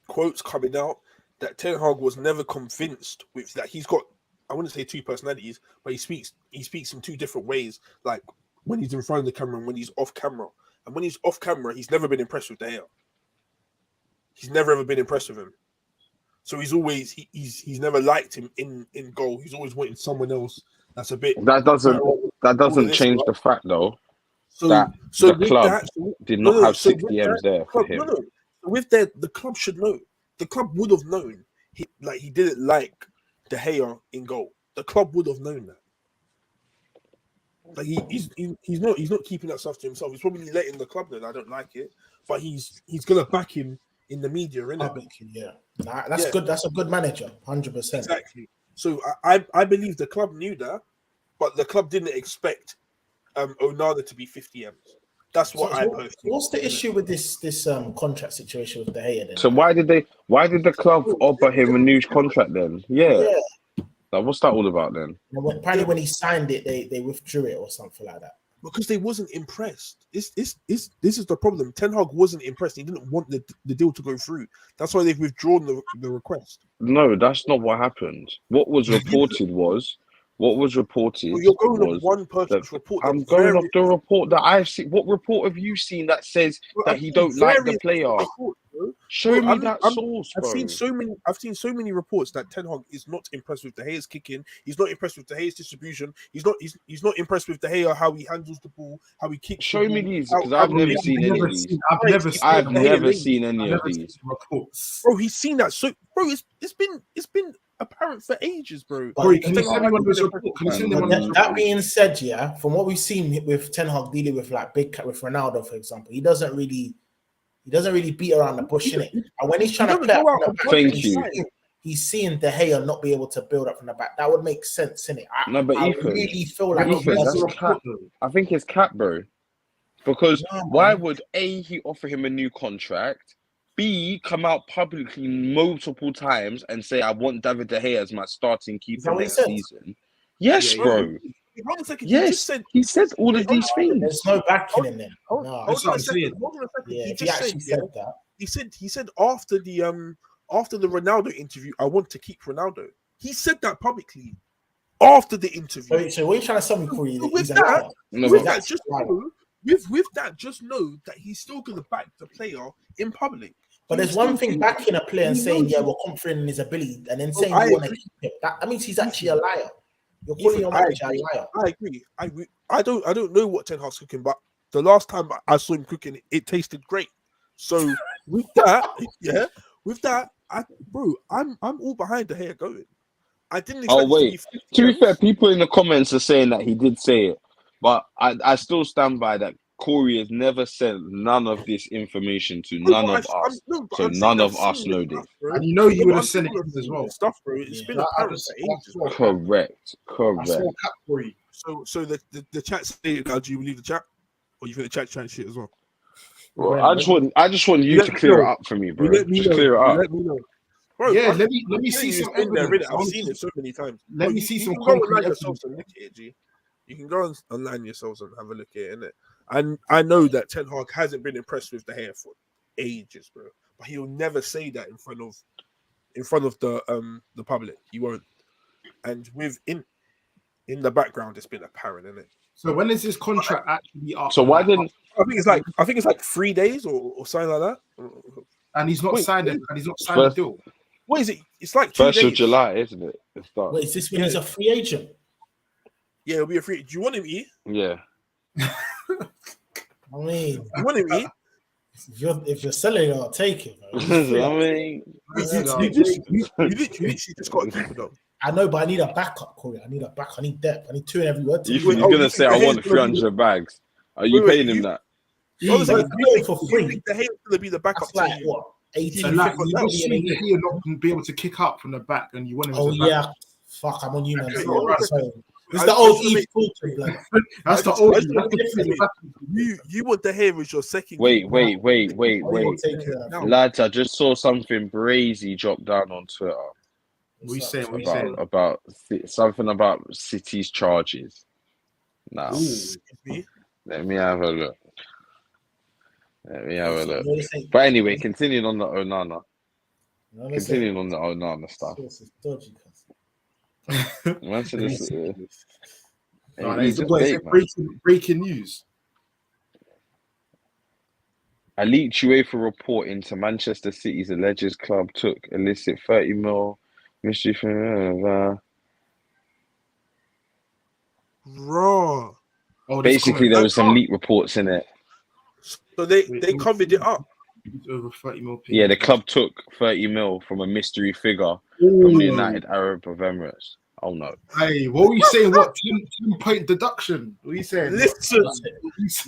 quotes coming out that Ten Hag was never convinced with that. He's got, I wouldn't say two personalities, but he speaks in two different ways, like when he's in front of the camera and when he's off camera. And when he's off camera, he's never been impressed with De Gea. He's never ever been impressed with him. So he's always he's never liked him in goal. He's always wanted someone else that's a bit. That doesn't change the fact though that the club did not have 60 M's there for him. With that, the club should know. The club would have known he didn't like De Gea in goal. The club would have known that. Like he's not keeping that stuff to himself. He's probably letting the club know that I don't like it, but he's gonna back him in the media, innit? Yeah, that's good. That's a good manager, 100%. Exactly. So I believe the club knew that, but the club didn't expect Onana to be 50 M's. That's what I personally. What's the issue with this contract situation with De Gea then? So why did the club offer him a new contract then? Yeah. Like, what's that all about then? Apparently, when he signed it, they withdrew it or something like that. Because they wasn't impressed. This is the problem. Ten Hag wasn't impressed. He didn't want the deal to go through. That's why they've withdrawn the request. No, that's not what happened. What was reported was. Well, you're going off one person's report. I'm going off the report that I've seen. What report have you seen that says that he don't like the player? Show me that source, bro. I've seen so many reports that Ten Hag is not impressed with De Gea's kicking. He's not impressed with De Gea's distribution. He's not impressed with De Gea, how he handles the ball, how he kicks. Show me these, because I've never seen any of these. I've never seen any of these reports. Bro, he's seen that. So, bro, it's been apparent for ages, bro. Can you send me one of those reports? That being said, yeah, from what we've seen with Ten Hag dealing with like with Ronaldo, for example, he doesn't really beat around the bush, innit? And when he's trying to play up from the back, he's seeing De Gea not be able to build up from the back. That would make sense, innit? I really feel like that's cap. I think it's cap, bro. Because why would A, he offer him a new contract? B, come out publicly multiple times and say, I want David De Gea as my starting keeper next season. Yes, bro. Yes, he says all of these things. There's no backing in there. That's what I'm saying. He actually said that. He said after the Ronaldo interview, I want to keep Ronaldo. He said that publicly after the interview. So what are you trying to tell me, Corey? With that, just know that he's still going to back the player in public. But there's one thing backing a player and saying, "Yeah, we're confident in his ability," and then saying you want to keep him. That means he's actually a liar. You're calling your manager a liar. I agree. I don't know what Ten Hag's cooking, but the last time I saw him cooking, it tasted great. So with that, I'm all behind the hair going. I didn't expect to be fair, people in the comments are saying that he did say it, but I still stand by that. Corey has never sent none of this information to none of us, so none of us know this. And you know you would have sent it as well. Stuff, bro. It's been apparent for ages. Correct. So the chat stated, now, do you believe the chat, or you think the chat shit as well? Well, I just want you to clear it up for me, bro. Just clear it up. Let me know. Bro, yeah, let me see some evidence. I've seen it so many times. Let me see some concrete evidence. And look at it, G. You can go online yourselves and have a look at it, innit? And I know that Ten Hag hasn't been impressed with the hair for ages, bro. But he'll never say that in front of the public. He won't. And in the background, it's been apparent, innit? So when is his contract actually up? So why didn't I think it's like 3 days or something like that. And he's not signed it. And he's not signed the deal. What is it? It's like 2 days. 1st of July, isn't it? Wait, is this when he's a free agent? Yeah, it'll be a free. Do you want him, E? Yeah. I mean, you want him, E? If you're selling it, I'll take it. I mean, you literally just got to keep it though. I know, but I need a backup, Corey. I need a backup. I need depth. I need 2 in every word. You're gonna say I want 300 bags. Are you paying him that? Honestly, you for free. You think the hair's gonna be the backup? That's like what? 18. Like, you're not going to be able to kick up from the back, and you want him to. Oh yeah, fuck! I'm on you, man. It's the old Eve talking, blood. That's the old. You want the hair as your second. Wait. Lads, I just saw something brazy drop down on Twitter. We say about something about City's charges. Now, let me have a look. But anyway, continuing on the Onana. Continuing on the Onana stuff. Breaking news. A leaked UEFA report into Manchester City's alleged club took illicit 30 mil mystery from raw. Basically, there was some leak reports in it. So they covered it up. Over 30 mil. Yeah, the club took 30 mil from a mystery figure from the United Arab Emirates. Oh no! Hey, what were you saying? What 10-point deduction? What are you saying? Listen,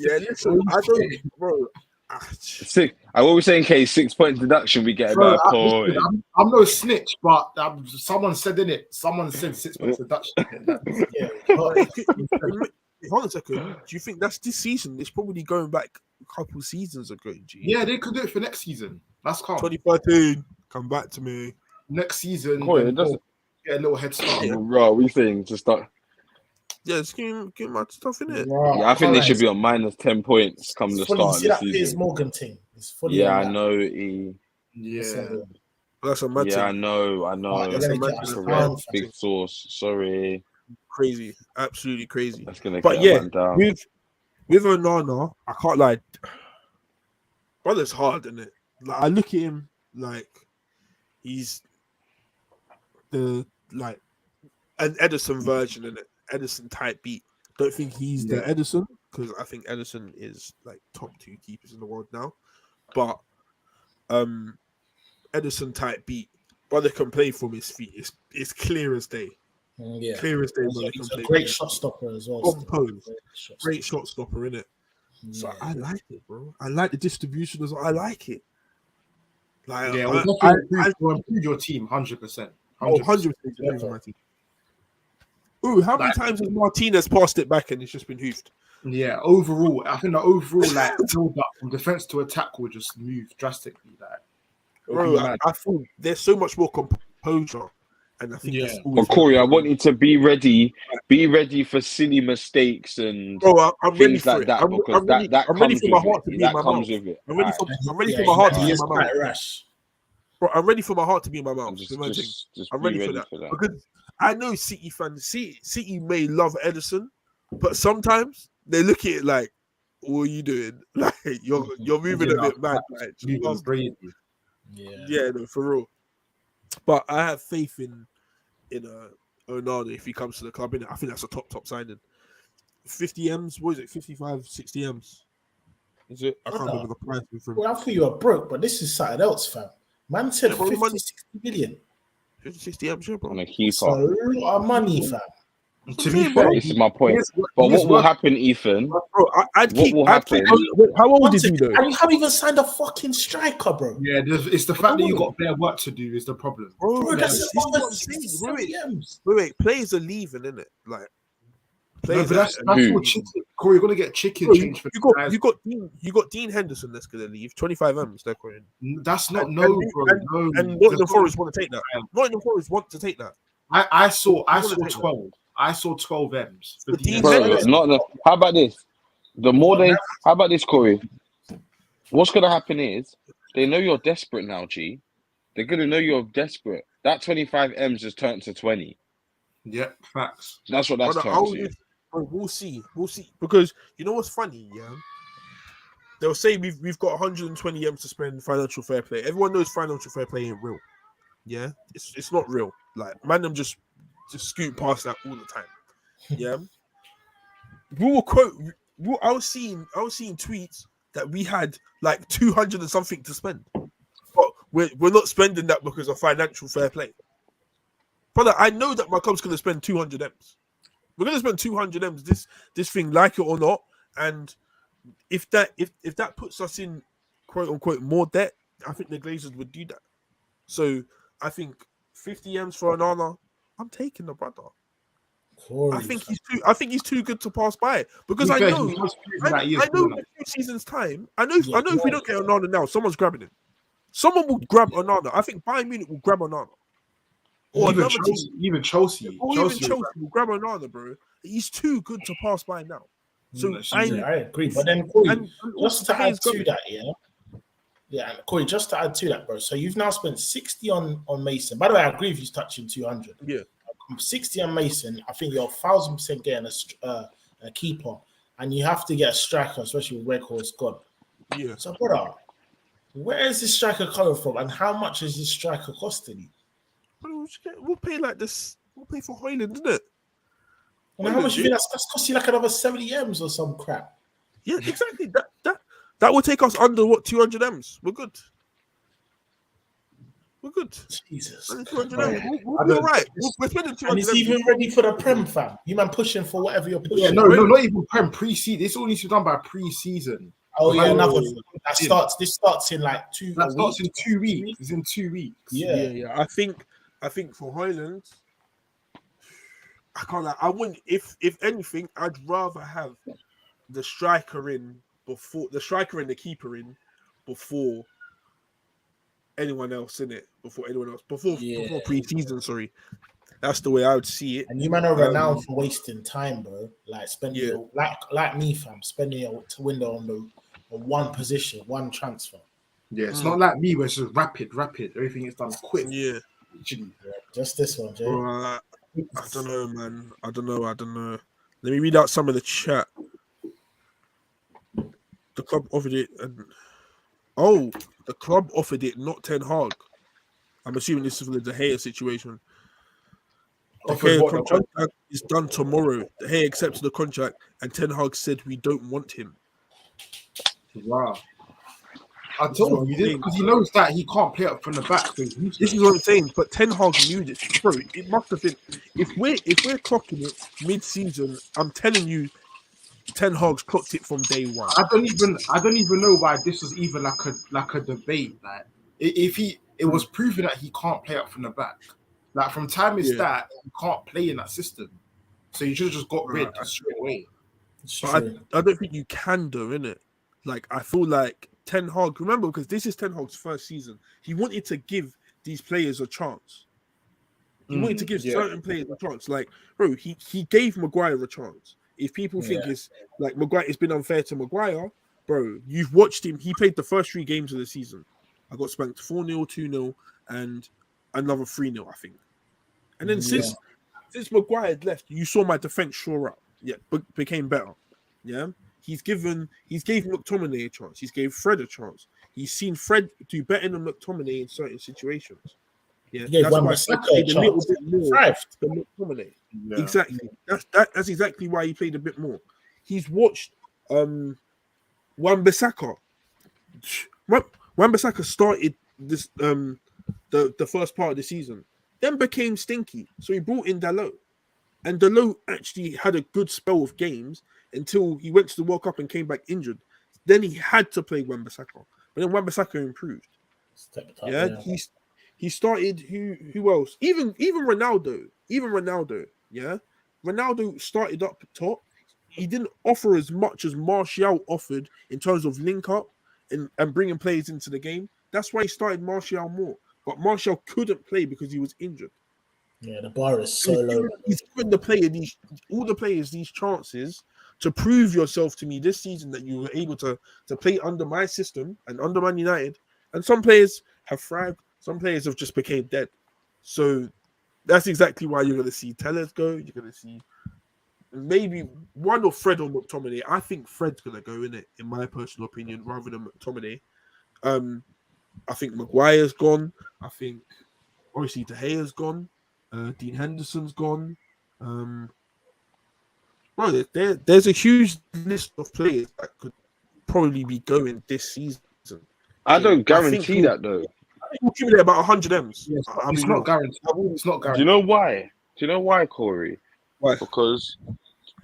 I don't, bro. What were we saying? Case 6-point deduction. We get about a point. I'm no snitch, but someone said in it. Someone said 6 points deduction. Yeah. Hold on a second. Do you think that's this season? It's probably going back a couple seasons ago. G. Yeah, they could do it for next season. That's calm. 2013. Come back to me. Next season, it doesn't get a little head start. Yeah. Bro, we saying to start. Yeah, just give my stuff in it. Yeah, I think they should be on minus 10 points come the start of the season. Piers Morgan thing. Yeah, I know. That's a mad thing. I know. That's a mad big source. Sorry. Crazy, absolutely crazy. That's gonna but yeah, with Onana, I can't lie. Brother's hard, isn't it? Like I look at him like he's an Edison version, in it. Edison type beat. Don't think he's the Edison because I think Edison is like top 2 keepers in the world now. But Edison type beat. Brother can play from his feet. It's clear as day. Yeah, clear as day. He's a great shot stopper as well. Great shot stopper, innit? So I like it, bro. I like the distribution as well. I like it. Like, we'll improve your team 100%. 100%. Ooh, how many times has Martinez passed it back and it's just been hoofed? Yeah, overall, I think the overall build up from defense to attack will just move drastically. Bro, I feel there's so much more composure. And I think but Corey, I want you to be ready for silly mistakes and I'm ready things for like it. that because I'm ready for my heart to be in my mouth. I'm ready for my heart to be in my mouth. Bro, I'm ready for my heart to be in my mouth. I'm ready for that because I know City fans. City may love Edison, but sometimes they look at it like, "What are you doing? Like you're moving a bit mad." Like, Yeah, no, for real. But I have faith in Onana if he comes to the club. I think that's a top signing. 50 M's, what is it? 55, 60 M's. Is it? I can't remember the price from. Well, I thought you were broke, but this is something else, fam. Man said 50, 60 million. 50, 60 M's, yeah, bro. On a It's a keeper. lot of money, fam. To be fair, This is my point. But what will happen, Ethan? Bro, I'd keep. Will happen? How old is he though? And you haven't even signed a fucking striker, bro. Yeah, it's the fact that you got bare work to do is the problem. Bro, That's what over I'm saying. 60 M's. Wait, players are leaving, innit? Like, No, players but that's are leaving. all chicken. Corey, you're gonna get chicken Bro, change for guys. you got Dean Henderson that's gonna leave. 25 M's they're going. That's not And no. Nottingham Forest want to take that. Nottingham Forest want to take that. I saw wanna take 12. I saw 12 M's. For Dean Bro, Henderson. how about this? How about this, Corey? What's gonna happen is they know you're desperate now, G. They're gonna know you're desperate. That 25 M's just turned to 20. Yep, facts. That's what that's turned to. Bro, we'll see. Because you know what's funny, yeah? They'll say we've got 120 M's to spend financial fair play. Everyone knows financial fair play ain't real. Yeah, it's not real. Like, man, them just scoot past that all the time. Yeah, we will quote. I was seeing tweets that we had like 200 and something to spend, but we're not spending that because of financial fair play. Brother, I know that my club's gonna spend 200 M's. We're gonna spend 200 M's. This thing, like it or not, and if that puts us in quote unquote more debt, I think the Glazers would do that. So I think 50 M's for Onana, I'm taking the brother. Corey, I think he's too good to pass by because I know in a few seasons' time, I know if we don't get Onana now, someone's grabbing him. Someone will grab Onana. I think Bayern Munich will grab Onana. Or even Chelsea will grab Onana, bro. He's too good to pass by now. So I agree. But then Corey, just to add to that, and Corey, just to add to that, bro. So you've now spent 60 on Mason. By the way, I agree with you touching 200. Yeah. 60 on Mason. I think you're 1,000% getting a keeper, and you have to get a striker, especially with Weghorst gone. Yeah. So, brother, where is this striker coming from, and how much is this striker costing you? We'll pay like this. We'll pay for Højlund, isn't it? And how much do you think that's cost you? Like another 70 M's or some crap? Yeah, exactly. That will take us under 200 M's. We're good. Jesus. 200 M's. We'll be all right. We're spending 200 And he's even ready for the Prem, fam. You man pushing for whatever you're pushing. Yeah, no, not even Prem. Pre-season. This all needs to be done by pre-season. Oh yeah, another thing. This starts in like 2 That starts in 2 weeks. It's in 2 weeks. Yeah. I think for Højlund, I can't lie. I wouldn't. If anything, I'd rather have the striker and the keeper in before anyone else in it. Before pre-season. Sorry, that's the way I would see it. And you man are renowned for wasting time, bro. Like spending like me, fam, spending your window on the one position, one transfer. Yeah, it's not like me where it's just rapid. Everything is done quick. Yeah. Just this one, Jay. I don't know, man. I don't know. Let me read out some of the chat. The club offered it. The club offered it, not Ten Hag. I'm assuming this is for the De Gea situation. The Gea contract is done tomorrow. De Gea accepted the contract, and Ten Hag said we don't want him. Wow. I told you this because he knows that he can't play up from the back. This is what I'm saying. But Ten Hag knew this, bro. It must have been. If we're clocking it mid-season, I'm telling you, Ten Hag's clocked it from day one. I don't even know why this was even like a debate. Like it was proven that he can't play up from the back. Like from time is that he can't play in that system. So you should have just got rid straight away. I don't think you can do, innit? Like I feel like Ten Hag, remember, because this is Ten Hag's first season. He wanted to give these players a chance. He wanted to give certain players a chance. Like, bro, he gave Maguire a chance. If people think it's like Maguire, it's been unfair to Maguire, bro, you've watched him. He played the first 3 games of the season. I got spanked 4-0, 2-0, and another 3-0, I think. And then since Maguire had left, you saw my defense shore up. Yeah, became better. Yeah. He gave McTominay a chance. He's gave Fred a chance. He's seen Fred do better than McTominay in certain situations. Yeah, He gave that's why Wan-Bissaka Fred played a a little chance. bit more Thrived. than McTominay. Yeah. Exactly. That's exactly why he played a bit more. He's watched Wan-Bissaka. Wan-Bissaka started this the first part of the season, then became stinky. So he brought in Dalot. And Dalot actually had a good spell of games until he went to the World Cup and came back injured. Then he had to play Wan-Bissaka. But then Wan-Bissaka improved. Yeah, he started. Who else? Even Ronaldo. Yeah, Ronaldo started up top. He didn't offer as much as Martial offered in terms of link up and bringing players into the game. That's why he started Martial more. But Martial couldn't play because he was injured. Yeah, the bar is so low. He's given all the players these chances to prove yourself to me this season that you were able to play under my system and under Man United. And some players have thrived. Some players have just became dead. So that's exactly why you're going to see Tellers go. You're going to see maybe one of Fred or McTominay. I think Fred's going to go in it, in my personal opinion, rather than McTominay. I think Maguire's gone. I think obviously De Gea's gone. Dean Henderson's gone. Well, there's a huge list of players that could probably be going this season. I don't guarantee that though. We'll give it about 100 M's. Yes, it's not guaranteed. It's not Do guaranteed. you know why? Do you know why, Corey? Why? Because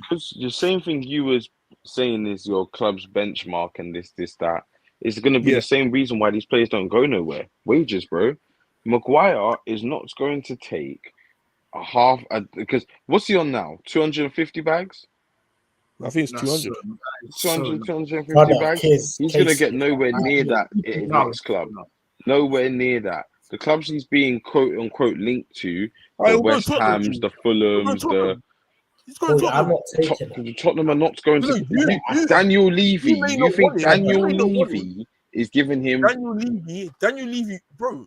the same thing you was saying is your club's benchmark and this, that. It's going to be the same reason why these players don't go nowhere. Wages, bro. Maguire is not going to take because what's he on now? 250 bags? I think it's 200. 250 Brother, bags. He's He's going to get nowhere near that at his next club. Nowhere near that. The clubs he's being quote unquote linked to, the West Hams, the Fulhams, I'm not taking it. Tottenham are not going to. Daniel Levy. You think Daniel Levy is giving him? Daniel Levy, bro.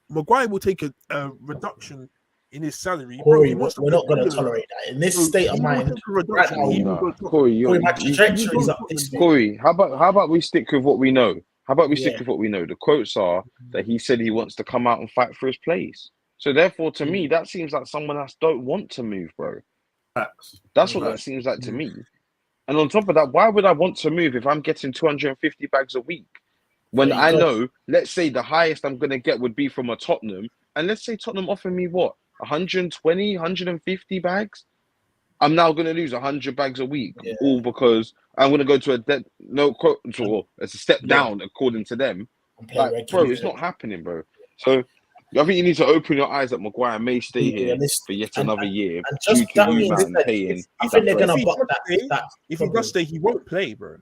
Maguire will take a reduction in his salary. Corey, we're not going to tolerate that. In this state of mind, right now, Corey, my trajectory is up this way. Corey, how about we stick with what we know? How about we stick with what we know? The quotes are that he said he wants to come out and fight for his place. So therefore, to me, that seems like someone else don't want to move, bro. That's what that seems like to me. And on top of that, why would I want to move if I'm getting 250 bags a week? When I know, let's say the highest I'm going to get would be from a Tottenham. And let's say Tottenham offer me what? 120, 150 bags? I'm now going to lose 100 bags a week. All because I'm going to go to it's a step down according to them. Like, bro, it's not happening, bro. So I think you need to open your eyes that Maguire may stay here for yet another year. And just that means that I think they're going to buck that. If he does stay, he won't play, bro.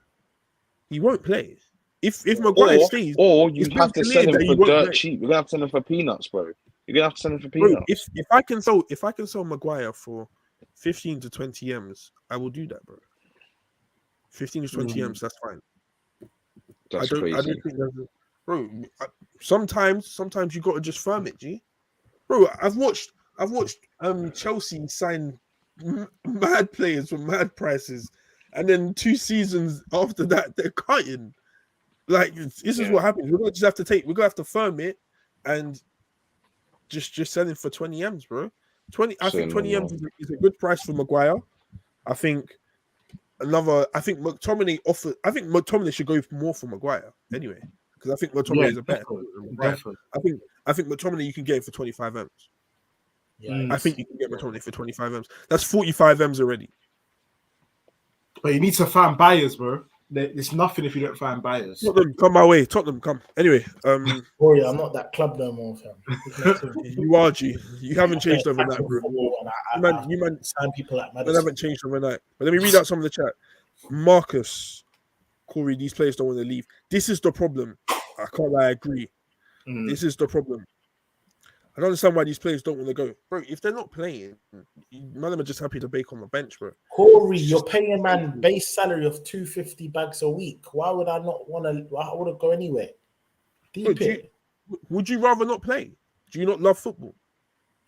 He won't play. If Maguire stays, or you have to sell him for dirt cheap. You're gonna have to sell him for peanuts, bro. You're gonna have to sell him for peanuts. Bro, if I can sell Maguire for 15 to 20 M's, I will do that, bro. 15 to 20 M's, that's fine. That's crazy. I don't think bro. Sometimes you got to just firm it, G. Bro, I've watched Chelsea sign mad players for mad prices, and then 2 seasons after that they're cutting. Like, this is what happens. We're gonna have to firm it and just sell him for 20 M's, bro. I think 20 M's is a good price for Maguire. I think McTominay should go more for Maguire anyway. Because I think McTominay is a better. I think McTominay you can get it for 25 M's. Yeah, I think you can get McTominay for 25 M's. That's 45 M's already. But you need to find buyers, bro. There's nothing if you don't find buyers. Tottenham, come my way. Tottenham, come. Anyway, Corey, I'm not that club no more, fam. You are, G. You haven't changed overnight, bro. You man, sign people like Madison. Haven't changed overnight. But let me read out some of the chat. Marcus, Corey, these players don't want to leave. This is the problem. I can't lie, I agree. This is the problem. I don't understand why these players don't want to go. Bro, if they're not playing, none of them are just happy to bake on the bench, bro. Corey, you're paying a man base salary of 250 bags a week. Why would I not want to? I want to go anywhere. Would you rather not play? Do you not love football?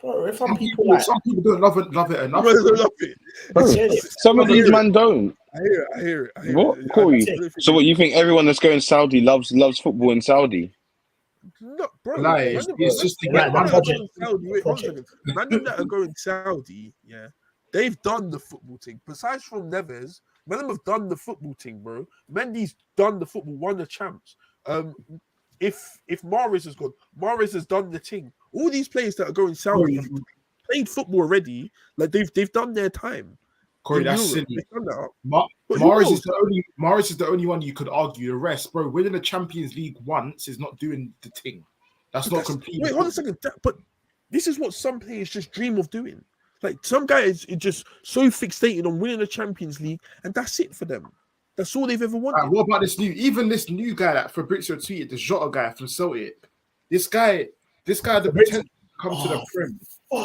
Bro, if I'm people like some people don't love it enough. I don't love it. Bro, some of these man don't. I hear it. What, Corey? So what you think? Everyone that's going Saudi loves football in Saudi? No, bro. Like, it's just to get Man money. that are going Saudi, yeah, they've done the football thing. Besides from Neves, men of them have done the football thing, bro. Mendy's done the football, won the champs. If Mahrez has gone, Mahrez has done the thing. All these players that are going Saudi have played football already. Like they've done their time. Corey, that's Europe. silly. Mahrez Mahrez is the only one you could argue. The rest, bro, winning the Champions League once is not doing the thing. That's not complete. Wait, hold on a second. But this is what some players just dream of doing. Like some guys are just so fixated on winning the Champions League, and that's it for them. That's all they've ever wanted. What about this new guy that Fabrizio tweeted, the Jota guy from Celtic? This guy had the potential to come to the Prem.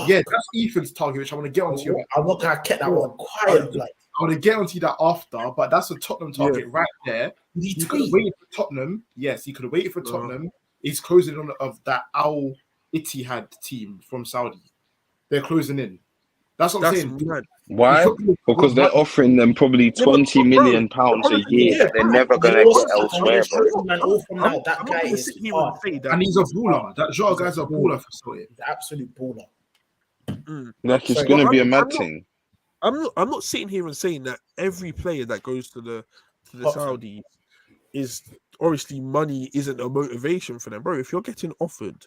Yeah, that's Ethan's target, which I want to get onto you. I'm not gonna get that one quiet. Like I want to get onto that after, but that's a Tottenham target right there. He could have waited for Tottenham. Yes, he could have waited for Tottenham. He's closing on of that Al Ittihad team from Saudi. They're closing in. That's what I'm saying. Mad. Why? Because they're offering them probably £20 million a year. They're never gonna go elsewhere, bro. That guy is hard. And he's a baller. That Jota guy's a baller for Saudi. He's an absolute baller. Like it's gonna be a mad thing. I'm not sitting here and saying that every player that goes to the Saudis is obviously money isn't a motivation for them, bro. If you're getting offered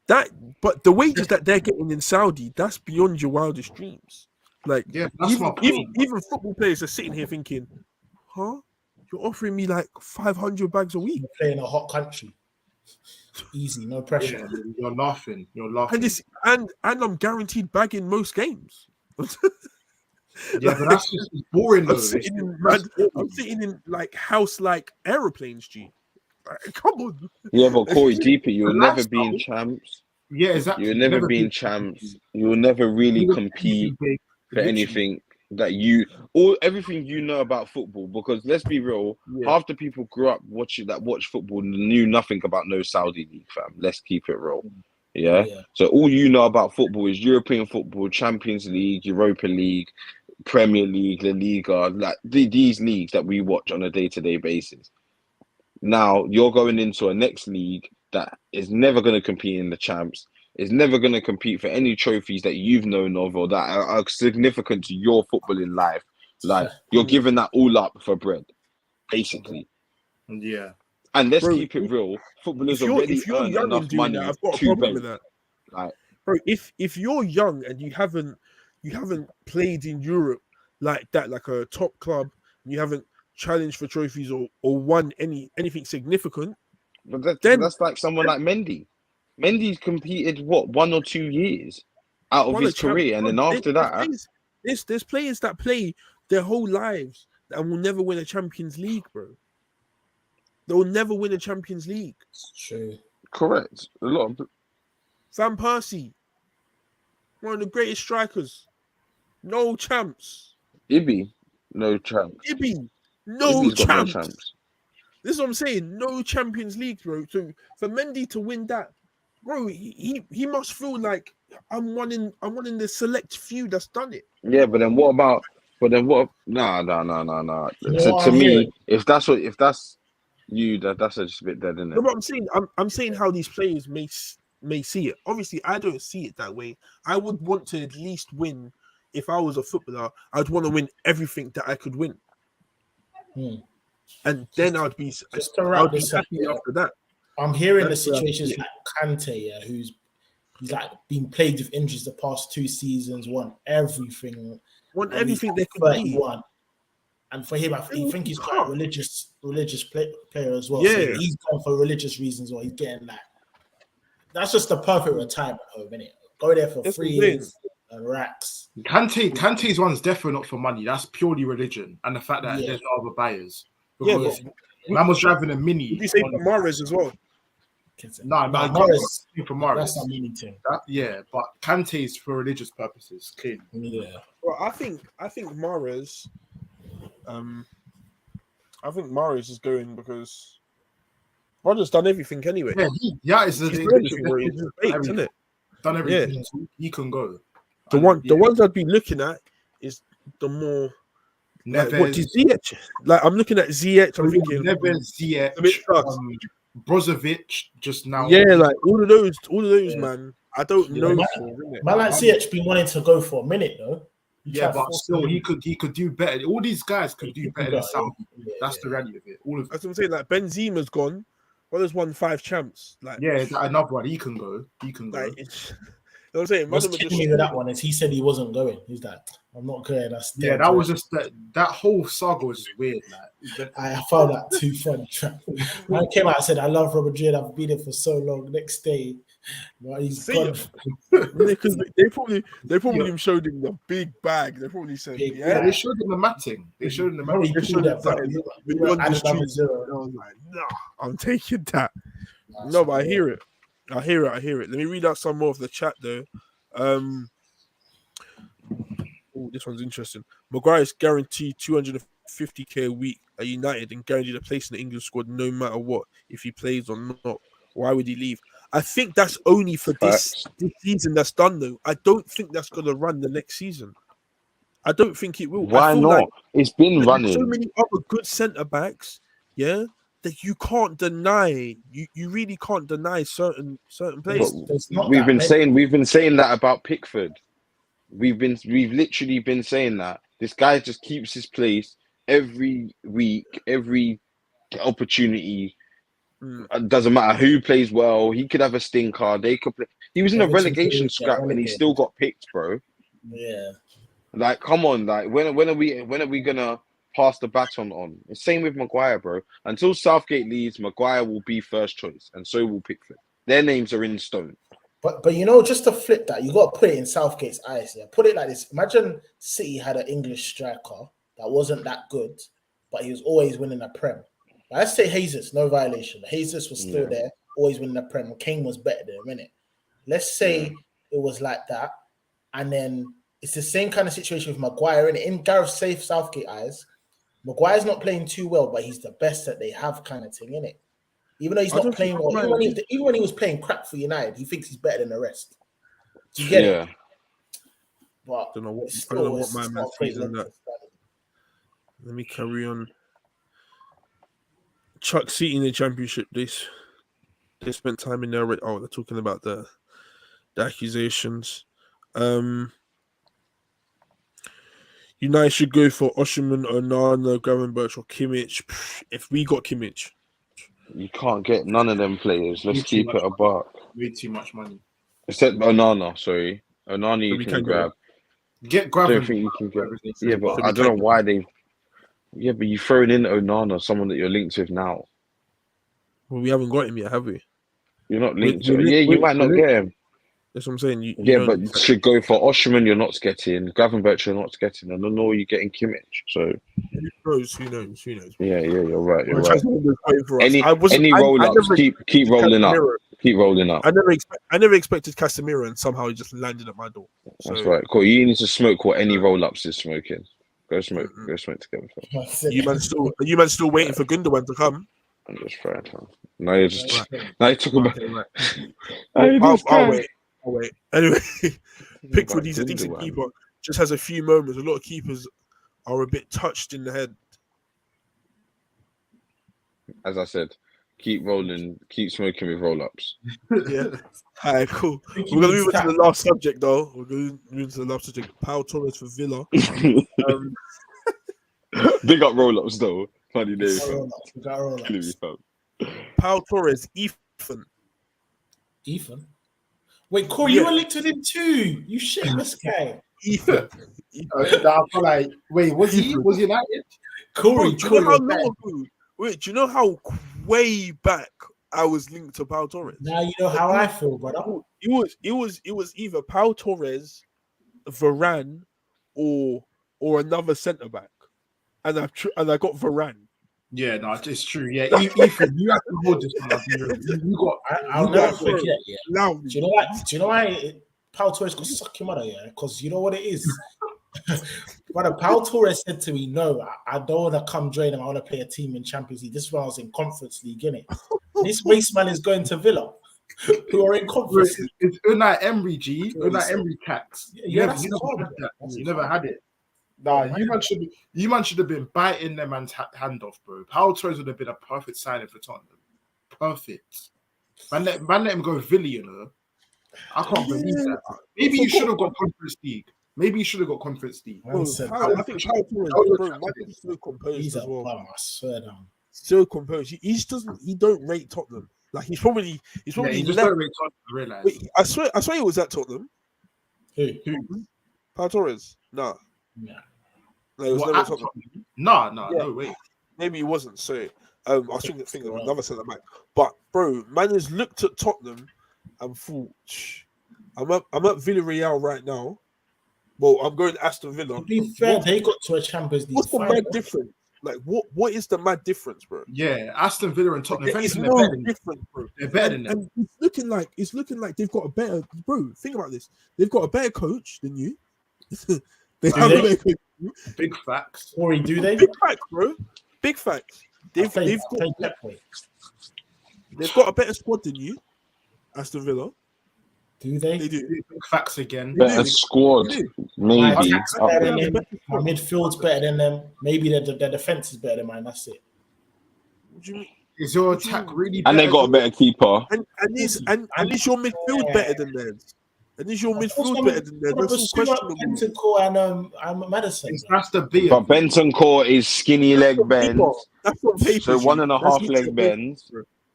that, but the wages that they're getting in Saudi, that's beyond your wildest dreams. Like, yeah, that's even football players are sitting here thinking, huh? You're offering me like 500 bags a week. You're playing a hot country. Easy, no pressure. Yeah, you're laughing. And I'm guaranteed bagging most games. Yeah, but that's just boring though. I'm sitting in like house like aeroplanes, G. Like, come on. Yeah, but Corey, deeper, you'll never be in champs. Yeah, exactly. You'll never be in champs. You will never really compete for anything that everything you know about football. Because let's be real, half the people grew up watch football knew nothing about no Saudi league, fam. Let's keep it real. Yeah. So all you know about football is European football, Champions League, Europa League, Premier League, La Liga, like these leagues that we watch on a day-to-day basis. Now you're going into a next league that is never going to compete in the champs, is never going to compete for any trophies that you've known of or that are significant to your footballing life. Like you're giving that all up for bread, basically. Yeah. And let's keep it real. Footballers already earn enough money I've got a problem with that. Like, bro, if you're young and you haven't played in Europe like that, like a top club, and you haven't challenged for trophies or won anything significant, but that's like someone like Mendy. Mendy's competed 1 or 2 years out of his career, and then after that, there's players that play their whole lives and will never win a Champions League, bro. They will never win a Champions League. It's true. Correct. A lot of Van Persie, one of the greatest strikers, no champs. Ibby, no champs. Ibby, no champs. No champs. This is what I'm saying. No Champions League, bro. So for Mendy to win that, bro, he must feel like I'm one in the select few that's done it. Yeah, but then what about? No. To me, if that's you, that's just a bit dead, isn't it? No, but I'm saying how these players may see it. Obviously, I don't see it that way. I would want to at least win. If I was a footballer, I'd want to win everything that I could win. And then I'd be just to wrap this up after that. I'm hearing the situations like Kante, he's like been plagued with injuries the past 2 seasons, won everything they could be. And for him, I think he's quite a religious player as well. Yeah, so he's gone for religious reasons, or he's getting that. That's just the perfect retirement home, isn't it? Go there for 3 years and racks. Kante's one's definitely not for money. That's purely religion and the fact that there's no other buyers. Because man was driving a Mini. Did you say for Mahrez as well? No, Mahrez for Mahrez. That's not meaning to. But Kante's for religious purposes, clearly. Yeah. Well, I think Mahrez. I think Mahrez is going because Roger's done everything anyway. Yeah, it's isn't it? done everything. He can go. The ones I'd be looking at is the more like, what is Ziyech? Like I'm looking at Ziyech, I'm thinking Neves, Ziyech, Brozovic just now. Yeah, like all of those, man. I don't know. Man, like Ziyech been wanting to go for a minute though. But still, he could do better. All these guys could do better than Saudi. That's the reality of it. All of that's what I'm saying. Like Benzema's gone. Well, there's won 5 champs. Like another one. He can go. He can go. Like, you know what I'm saying? What's killing me with that one is he said he wasn't going. He's like, I'm not going. That was just that whole saga was just weird. Like I found that too funny. I came out and said, I love Real Madrid. I've been here for so long. Next day, he's gone. Because they probably showed him the big bag. They probably said, they showed him the matting. They showed him the matting. I was like, no, I'm taking that. No, but I hear it. I hear it. Let me read out some more of the chat though. This one's interesting. Maguire is guaranteed 250k a week at United and guaranteed a place in the England squad no matter what, if he plays or not. Why would he leave? I think that's only for this season that's done though. I don't think that's going to run the next season. I don't think it will. Why not? Like it's been running. So many other good centre backs, that you can't deny. You really can't deny certain players. We've been saying that about Pickford. We've literally been saying that this guy just keeps his place every week, every opportunity. Doesn't matter who plays well. He could have a stinker. They could play. He was in a relegation scrap and he still got picked, bro. Yeah. Like, come on, like when are we gonna pass the baton on? The same with Maguire, bro. Until Southgate leaves, Maguire will be first choice, and so will Pickford. Their names are in stone. But just to flip that, you got to put it in Southgate's eyes. Yeah, put it like this: imagine City had an English striker that wasn't that good, but he was always winning a Prem. Let's say Jesus, no violation. Jesus was still there, always winning the Prem. Kane was better than him, innit? Let's say it was like that, and then it's the same kind of situation with Maguire. And in Gareth Southgate eyes, Maguire's not playing too well, but he's the best that they have, kind of thing, innit? Even though he's not playing well, even when he was playing crap for United, he thinks he's better than the rest. Do you get it? But I don't know what my man sees in that. Let me carry on. Chuck City in the Championship. They spent time in there. Oh, they're talking about the accusations. United should go for Osimhen, Onana, Gravenberch, or Kimmich. If we got Kimmich, you can't get none of them players. Let's keep it a buck. Way too much money. Except Onana, sorry. Onana you can grab. Get I don't think you can get. Yeah, but I don't know why they. Yeah, but you've thrown in Onana, someone that you're linked with now. Well, we haven't got him yet, have we? You're not linked to him. Yeah, you might not get him. That's what I'm saying. But you should go for Osimhen, you're not getting. Gravenberch, you're not getting. And I don't know you're getting Kimmich. So who knows? Yeah, you're right. Any roll-ups, keep rolling up. Keep rolling up. I never expected Casemiro, and somehow he just landed at my door. So, that's right. Cool. You need to smoke what any roll-ups is smoking. Go smoke together. You man still waiting for Gundogan to come? I'm just trying to. Now you're just. Now you're talking about. I'll wait. Anyway, Pickford, he's a decent keeper. Just has a few moments. A lot of keepers are a bit touched in the head. As I said, keep rolling, keep smoking with roll-ups. Yeah. All right, cool. We're going to move on to the last subject, though. We're going to move to the last subject. Pau Torres for Villa. Big up roll-ups, though. Funny name. Pau Torres, Ethan. Wait, Corey, you were linked with him too. You shameless guy. Ethan. Wait, was he United? Corey, do you know how way back I was linked to Pau Torres? Now you know how I feel, brother. It was either Pau Torres, Varane, or another centre back, and I got Varane. Yeah, no, it's true. Yeah, Ethan, you have to hold this one. I'll never forget. Yeah. Do you know why Pau Torres got suck your mother? Yeah, because you know what it is. Brother, Pau Torres said to me, "No, I don't want to come join him. I want to play a team in Champions League." This is when I was in Conference League, innit? This waste man is going to Villa. who are in conference. It's Unai Emery, G. Unai Emery tax. Yeah, that's You never calm. had that. That's You never calm. had it. Nah, Yeah, you man should have been biting them man's hand off, bro. Paul Torres would have been a perfect signing for Tottenham. Perfect. Man, let him go Villa, you know. I can't believe that. Maybe you should have got Conference League. Maybe you should have got Conference League. Bro, I think Paul Torres, bro, man, he's so composed he's as a well. bum, I swear down. So composed. He don't rate Tottenham. Like he's probably He just left. don't rate Tottenham, I realise. Wait, I swear he was at Tottenham. Who? Paul Torres. Nah. Yeah. No, it was What, never at Tottenham. Nah, Yeah. no way. Maybe he wasn't. Sorry. I was thinking of another centre back. But bro, man has looked at Tottenham and thought, I'm at Villarreal right now. Well, I'm going to Aston Villa. To be fair, they got to a Champions League. What's the mad difference? Like, what is the mad difference, bro? Yeah, Aston Villa and Tottenham. It's They're no better than different, bro. They're better than them. And it's looking like they've got a better, bro. Think about this. They've got a better coach than you. They have a better coach than you. Big facts. Or do they? Big facts, bro. Big facts. They've got a better squad than you, Aston Villa. Do they? They do. Big facts again. Better squad, My maybe. attack's better than them. My midfield's better than them. Maybe their defense is better than mine. That's it. What do you mean? Is your attack really And better? they got a better keeper. And is your midfield better than theirs? And is your midfield better than theirs? That's all questionable. Bentancur and Madison. That's the beer. But Bentancur is skinny leg bend. That's on paper. So 1.5 leg bend. bends.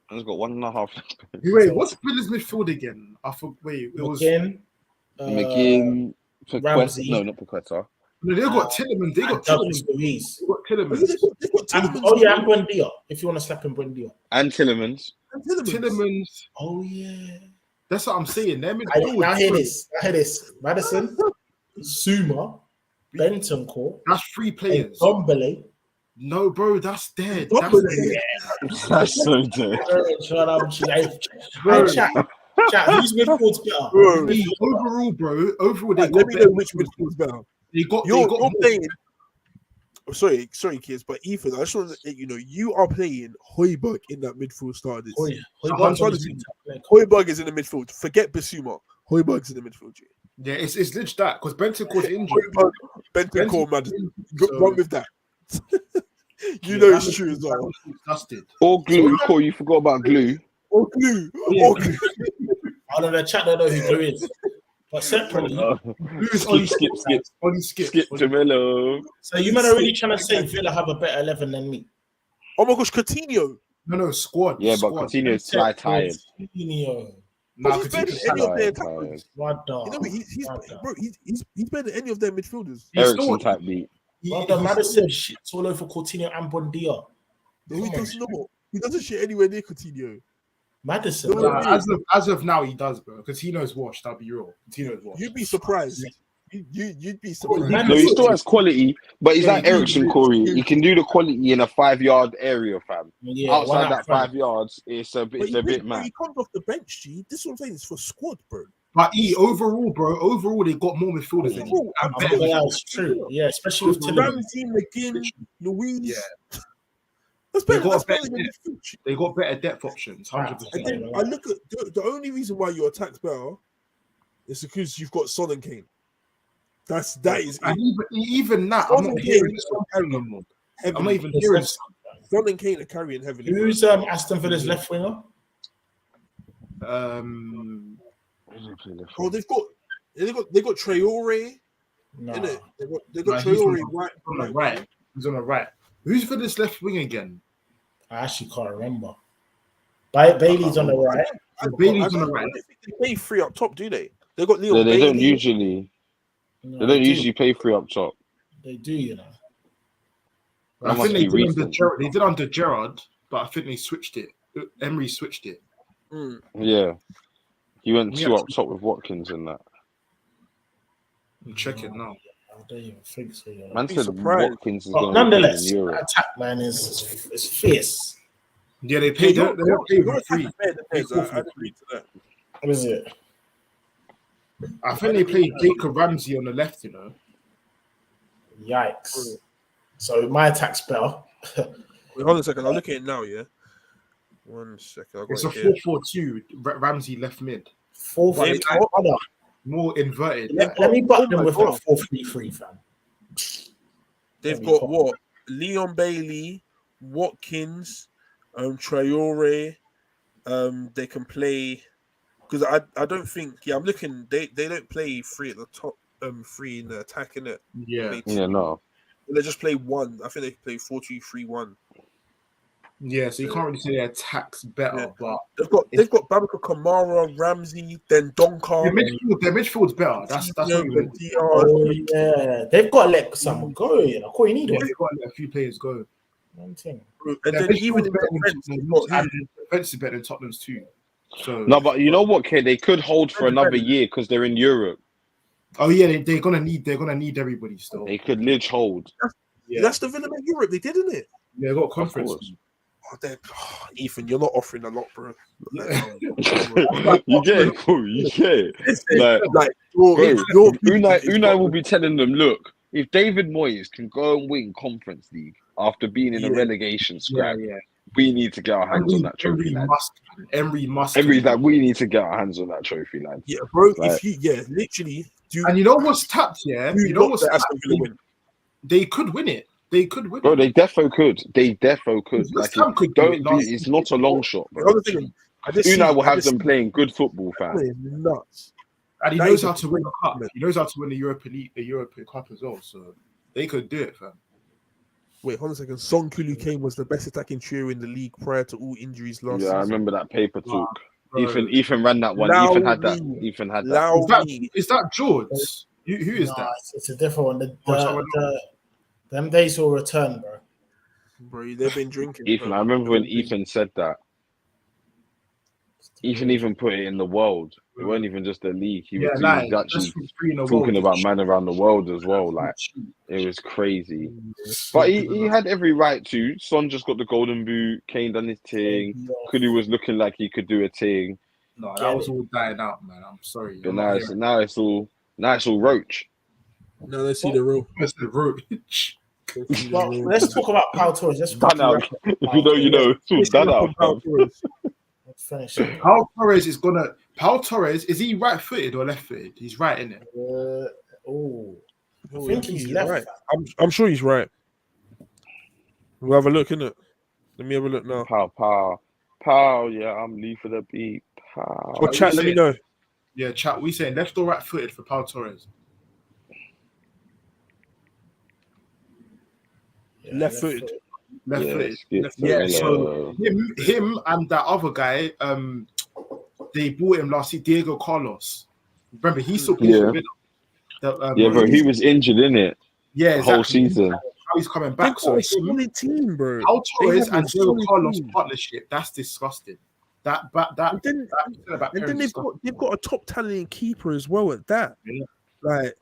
He's got 1.5 leg bends. Wait, what's Villa's midfield again? It was McGinn, Ramsey. no, not Paqueta. No, they got Tillerman. They got Douglas Tillerman. Luiz. They got Tillerman. They've got And Tillemans. Buendia. If you want to slap in Buendia. And Tillemans. Tillerman's. Oh yeah. That's what I'm saying. They're Now hear this. Madison, Zuma, Bentancur, That's 3 players. Dombele. No, bro, that's dead. That's so dead. Chat, who's midfield's better? Overall, they Let got me better. know which midfield's better. You're playing. Oh, sorry, kids, but Ethan, I just want to let you know you are playing Højbjerg in that midfield started. Højbjerg is in the midfield. Forget Bissouma. Højbjerg's in the midfield. G. Yeah, it's literally that because Bentancur's injured. Bentancur, man. So- Wrong with that. You know it's true as well. Disgusted. Or glue. Cool, you forgot about glue. Or glue. Yeah, Or glue. I don't know, chat don't know who Glue is. But separately, Skip to Melo. so you men are really trying to say Villa have a better 11 than me. Oh my gosh, Coutinho. No, squad. Yeah, but squad. Coutinho's tired. Coutinho. Nah, He's better than Coutinho's any of their tired. attackers. Brother. You know, he's better than any of their midfielders. Ericsson type beat. Brother, Madison shits all over Coutinho and Buendia. No, he does not. He doesn't shit anywhere near Coutinho. Madison. No, as of now, he does, bro. Coutinho's washed. I'll be real. Coutinho's washed. You'd be surprised. You'd be surprised. Man, No, he still has quality, but he's like Yeah, Ericsson, Corey. He can do the quality in a 5-yard area, fam. Yeah, Outside that 5 5 yards, it's a bit mad. He comes off the bench, G. This is what I'm saying. It's for squad, bro. But overall, bro, they got more midfielders than you. And better That's true. Yeah, especially with Tillerman. Ramsey, McGinn, Louise. Yeah. That's better. They got That's better better than depth. midfield. They got better depth options, 100%. And then I look at the only reason why your attack's better is because you've got Son and Kane. That is And even that, I'm not hearing Son no more. I'm not even hearing Son and Kane are carrying heavily. Who's Aston Villa's left winger? Oh, they've got Traore. No. Innit? They've got He's Traore on the right. He's on the right. Who's for this left wing again? I actually can't remember. Bailey's on the right. Bailey's on the right. I don't think they play 3 up top, do they? They got Leon No, they Bailey. don't usually. No, They don't usually pay 3 up top. They do, you know. I That think must be recent. they did under Gerrard, but I think they switched it. Emery switched it. Mm. Yeah. He went We 2 have up top with Watkins and that. I'm checking now. I don't even think so. You know. Man be said surprised. Watkins is But going to be nonetheless, in Europe. attack line is fierce. Yeah, they paid. Your They attack free. is better than theirs. I agree to that. What is it? I think they played Jacob Ramsey on the left. You know. Yikes. So my attack's better. Wait, hold on a second. I'll look at it now, yeah? 1 second. I got It's a it here. 4-4-2. Ramsey left mid. 4-3. More inverted. Let me butt oh them my with God. that 4-3-3, fam. They've got what? Leon Bailey, Watkins, Traore. They can play because I don't think I'm looking. They don't play three at the top. Three in the attack, innit? Yeah. No. They just play one. I think they play 4-2-3-1. Yeah, so you can't really say their attack's better, but they've got Babaka Kamara, Ramsey, then Donker. Their midfield's better. That's not even. Oh yeah, they've got to let some go. You know, Corey need one. They've got to let a few players go. One thing. And then even in defense, defense is better than Tottenham's too. So No, but you know what, Kay? They could hold for another year because they're in Europe. Oh yeah, they're gonna need everybody still. They could literally hold. That's the Villa Europe. They didn't it? Yeah, they got conference. Ethan, you're not offering a lot, bro. You get it, cool. You get it. Like Unai will be telling them, look, if David Moyes can go and win Conference League after being in a relegation scrap, we need to get our hands on that trophy, lad. Emery's like, we need to get our hands on that trophy, lad. Yeah, bro. Like, if you, literally. And you know what's tapped, yeah? You know what's tapped? They could win it. They could win. Bro, they defo could. Like, it's not a long shot, bro. Unai will have them playing good football, fam. Nuts. And he knows how to win a cup. He knows how to win the Europa League, the European Cup as well. So they could do it, fam. Wait, hold on a second. Son Kulu Kane was the best attacking trio in the league prior to all injuries last season. I remember that paper talk. Ethan ran that one. Ethan had that. Is that George? Who is that? It's a different one. Them days will return, bro. Bro, they've been drinking. Ethan, I remember when Ethan said that. Ethan even put it in the world. It wasn't even just the league. He was actually talking about man around the world as well. Like, it was crazy. But he had every right to. Son just got the golden boot. Kane done his thing. Kulu was looking like he could do a thing. No, that was all dying out, man. I'm sorry. But now it's all Roach. No, let's see the real. It's the Roach. Well, let's talk about Pau Torres. Done out. If you know, you know. It's all done out. Finish. Pau Torres is gonna. Pau Torres, is he right-footed or left-footed? He's right, isn't it? I think he's left. Right. I'm sure he's right. We'll have a look, innit? Let me have a look now. Pow. Yeah, I'm leave for the beat. Pow. Or chat, let me know. Yeah, chat. We saying left or right-footed for Pau Torres? Left-footed. Left-footed. Yeah. So him and that other guy, they bought him last year, Diego Carlos. Remember, he still plays for Villa. Bro, he was injured, innit? Yeah, exactly. Whole season. Now he's coming back. So it's a solid team, bro. Pau Torres and Diego Carlos partnership, that's disgusting. And then they've got a top talented keeper as well at that. Yeah. Like,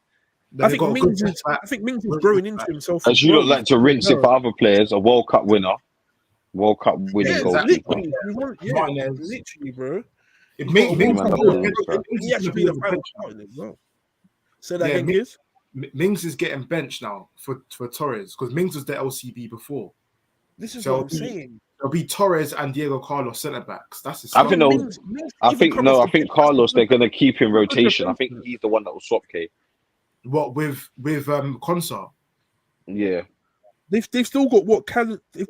I think Mings is growing into himself. As you don't like to rinse it for other players, a World Cup winner, World Cup winning goalkeeper. Literally, bro. He actually be the final part as well. So that again, kids. Mings is getting benched now for Torres because Mings was the LCB before. This is what I'm saying. There'll be Torres and Diego Carlos centre backs. That's his. I think Carlos, they're gonna keep in rotation. I think he's the one that will swap K. What with Konsa? Yeah. They've still got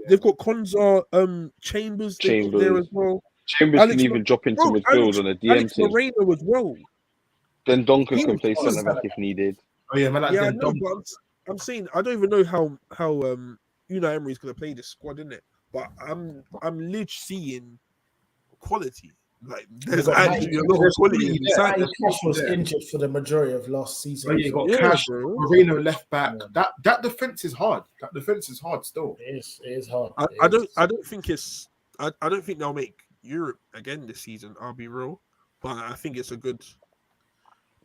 they've got Konsa, Chambers there as well. Chambers can even drop into midfield on a DM team. Moreno as well. Then Donker can play centre back if needed. Oh yeah, man. I'm saying I don't even know how Unai Emery's gonna play this squad, innit? But I'm literally seeing quality. Like there's actually a lot of quality inside. Cash was injured for the majority of last season. Oh, yeah, you got Cash, Moreno left back. Yeah. That defense is hard. That defense is hard still. It is hard. I don't think they'll make Europe again this season. I'll be real, but I think it's a good.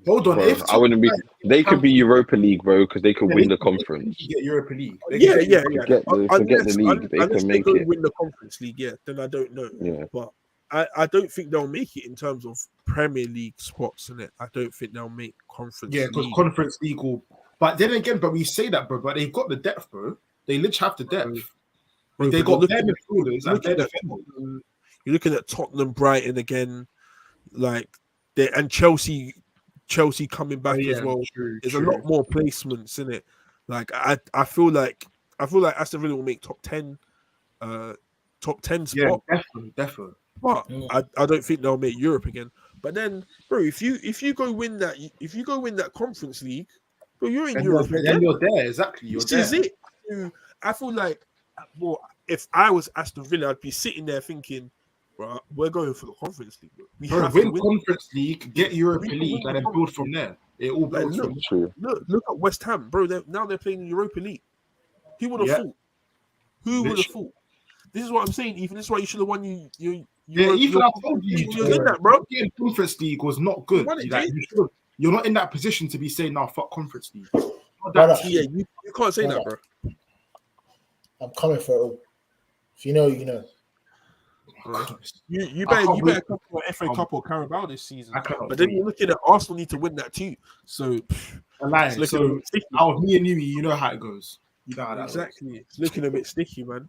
Hold on, bro, I wouldn't be. They could be Europa League, bro, because they could win the conference. Get Europa League. Forget the league. They can make it. Win the conference league, yeah. Then I don't know. Yeah, but I don't think they'll make it in terms of Premier League spots in it. I don't think they'll make conference. Yeah, because conference league will. But then again, we say that, bro. But they've got the depth, bro. They literally have the depth. Bro, they got their midfielders and their defenders. You're looking at Tottenham, Brighton again, like and Chelsea coming back as well. There's a lot more placements in it. Like I feel like Aston Villa will make top 10 spot. Yeah, definitely. But I don't think they'll make Europe again. But then, bro, if you go win that Conference League, bro, you're in Europe again. Then you're there, exactly. This is it. I feel like, well, if I was Aston Villa, I'd be sitting there thinking, bro, we're going for the Conference League. Bro. We have win to win Conference League, get Europa League, and then build from there. It all builds from True. Look at West Ham, bro. Now they're playing the Europa League. Who would have thought? Who would have thought? This is what I'm saying. Even this is why you should have won. I told you, did that, bro. Getting Conference League was not good. You're not in that position to be saying, "Now, fuck Conference League." You can't say that, bro. I'm coming for it all. If you know, you know. You better come for FA Cup or Carabao this season. But then you're looking at Arsenal need to win that too. So, so out of me and you know how it goes. You know how that exactly. It's looking a bit sticky, man.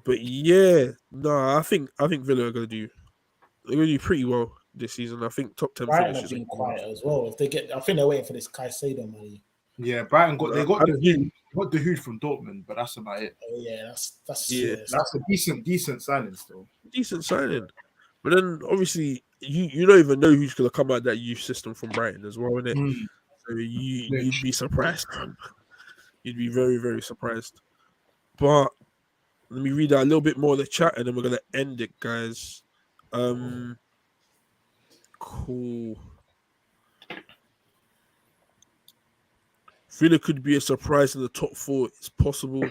But yeah, no, I think Villa are they're gonna do pretty well this season. I think top 10 Brighton have been quiet as well. If they get, I think they're waiting for this Caicedo money. Yeah, Brighton got the Hood from Dortmund, but that's about it. Yeah, that's a decent signing still. Decent signing, but then obviously you don't even know who's gonna come out that youth system from Brighton as well, innit? So you'd be surprised. You'd be very, very surprised. But let me read out a little bit more of the chat, and then we're gonna end it, guys. Cool. Villa could be a surprise in the top 4. It's possible.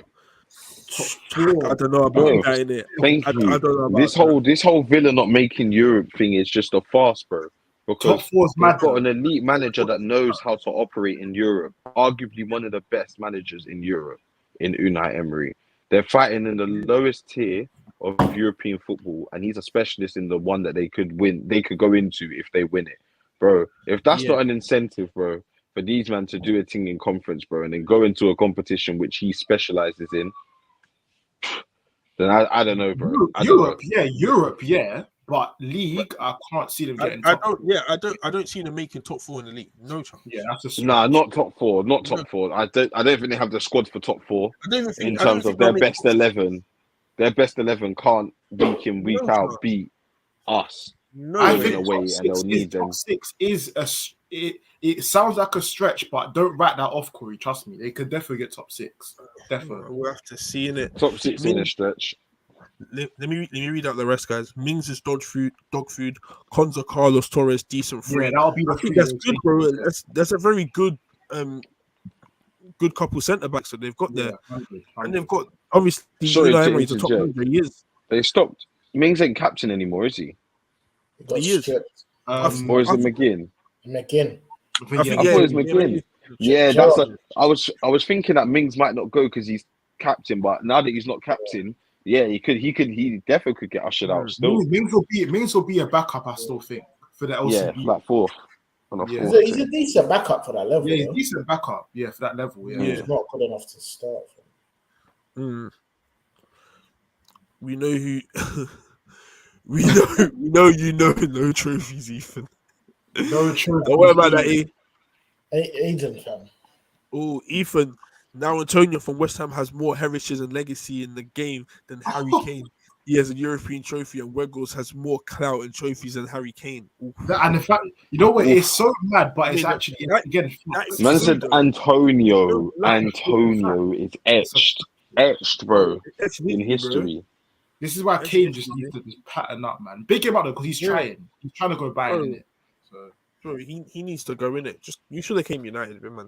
I don't know about that, innit? Thank you. I don't know about this whole Villa not making Europe thing is just a farce, bro. Because they've got an elite manager that knows how to operate in Europe. Arguably one of the best managers in Europe, in Unai Emery. They're fighting in the lowest tier of European football, and he's a specialist in the one that they could win. They could go into if they win it, bro. If that's not an incentive, bro, for these men to do a thing in conference, bro, and then go into a competition which he specializes in, then I don't know, bro. Europe, but league, I can't see them getting. I don't see them making top 4 in the league. No chance. Yeah, that's not top 4. Not top 4. I don't think they have the squad for top 4 in terms of their best 11. Their best 11 can't week in, week out beat us. No, I think top 6 is it sounds like a stretch, but don't write that off, Corey. Trust me, they could definitely get top 6. Definitely, we'll have to see in it. Top 6 in a stretch. Let me read out the rest, guys. Mings is dog food. Konza, Carlos, Torres, decent free. Yeah, that'll be the that's good, bro. That's a very good good couple centre backs that they've got there, 100. And they've got obviously Emery's the top manager. He is. They stopped. Mings ain't captain anymore, is he? He is. Or is it McGinn? McGinn. I thought it was McGinn. Yeah, that's. I was thinking that Mings might not go because he's captain, but now that he's not captain. Yeah, he definitely could get ushered out still. Mings will be a backup, I still think, for the LCB. Yeah, like 4th. He's a decent backup for that level. Yeah, he's a decent backup. Yeah, for that level. Yeah, he's not good enough to start. We know who. we know you know no trophies, Ethan. No trophies. Don't worry about that, Agent fan. Oh, Ethan. Now Antonio from West Ham has more heritage and legacy in the game than Harry Kane. He has a European trophy, and Weghorst has more clout and trophies than Harry Kane. And the fact, you know what, it's so mad, but it's actually again. Man said Antonio. Antonio is etched, bro, in history. This is why Kane just needs to just pattern up, man. Big him up though, because he's trying. He's trying to go back in it. So. Bro, he needs to go in it. Just you should have came United, man.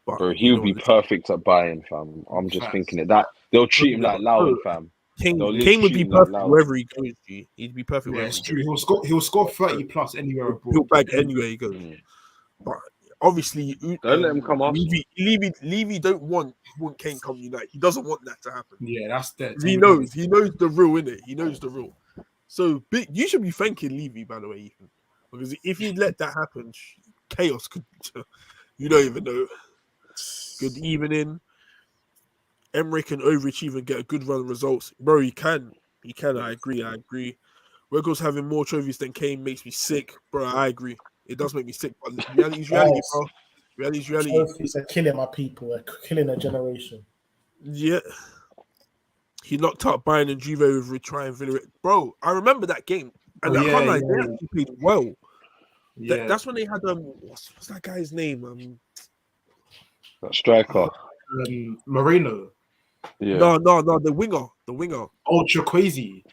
But bro, he would be perfect at Bayern, fam. I'm just thinking that they'll treat him like Lowen, fam. Kane would be perfect wherever he goes. He'd be perfect. Yeah, it's true. He'll score 30 plus anywhere abroad. He'll bag anywhere he goes. But obviously, don't let him come off. Levy don't want Kane come United. He doesn't want that to happen. Yeah, that's dead. He knows the real, innit? He knows the real. So you should be thanking Levy, by the way, Ethan. Because if you let that happen, chaos could. You don't even know. Good evening. Emery can overachieve and get a good run of results. Bro, he can. I agree. Weghorst having more trophies than Kane makes me sick, bro. I agree. It does make me sick, but reality is reality, bro. Reality is reality. Trophies are killing my people. They're killing a generation. Yeah. He knocked out Bayern and Juve with retrying Villarreal. Bro, I remember that game. And I can't lie, they actually played well. Yeah. That's when they had what's that guy's name? That striker. Moreno. Yeah. No, the winger. Ultra crazy.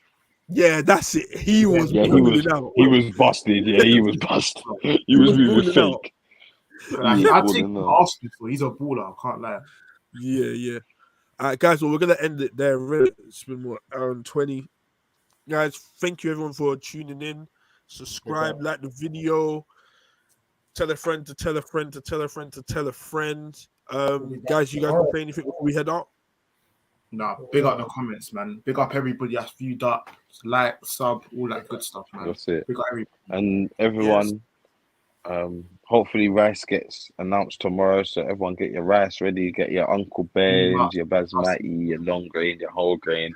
Yeah, that's it. He was balling out. He was busted. Yeah, he was busted. He was moving fake. Like, I'll take him to Arsenal for. He's a baller. I can't lie. Yeah. All right, guys. Well, we're gonna end it there. It's been what, around 20. Guys, thank you everyone for tuning in. Subscribe, like the video. Tell a friend to tell a friend to tell a friend to tell a friend. Guys, you guys want to say anything before we head out? Nah, big up the comments, man. Big up everybody that's viewed up, like, sub, all that good stuff, man. That's it. Big up everybody. And everyone, hopefully Rice gets announced tomorrow. So everyone get your rice ready, get your Uncle Ben's, your basmati, your long grain, your whole grain,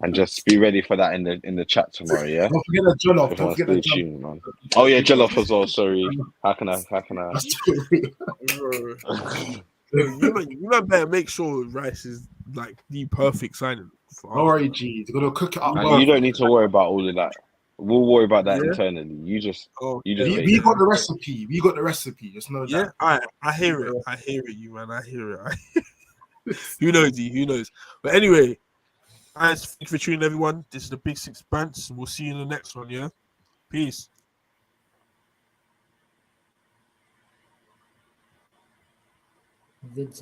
and just be ready for that in the chat tomorrow. Yeah. Don't forget the jollof. Don't forget the jollof, man. Oh yeah, jollof as well. Sorry. How can I? You might better make sure Rice is like the perfect signing. Don't worry, G. You're gonna cook it up. And you don't need to worry about all of that. We'll worry about that internally. You just we got the recipe. We got the recipe. Just know that. I hear it. I hear it, you man. I hear it. Who knows? Who knows? But anyway, guys, thanks for tuning, everyone. This is the Big Six Bants. We'll see you in the next one. Yeah. Peace. Vince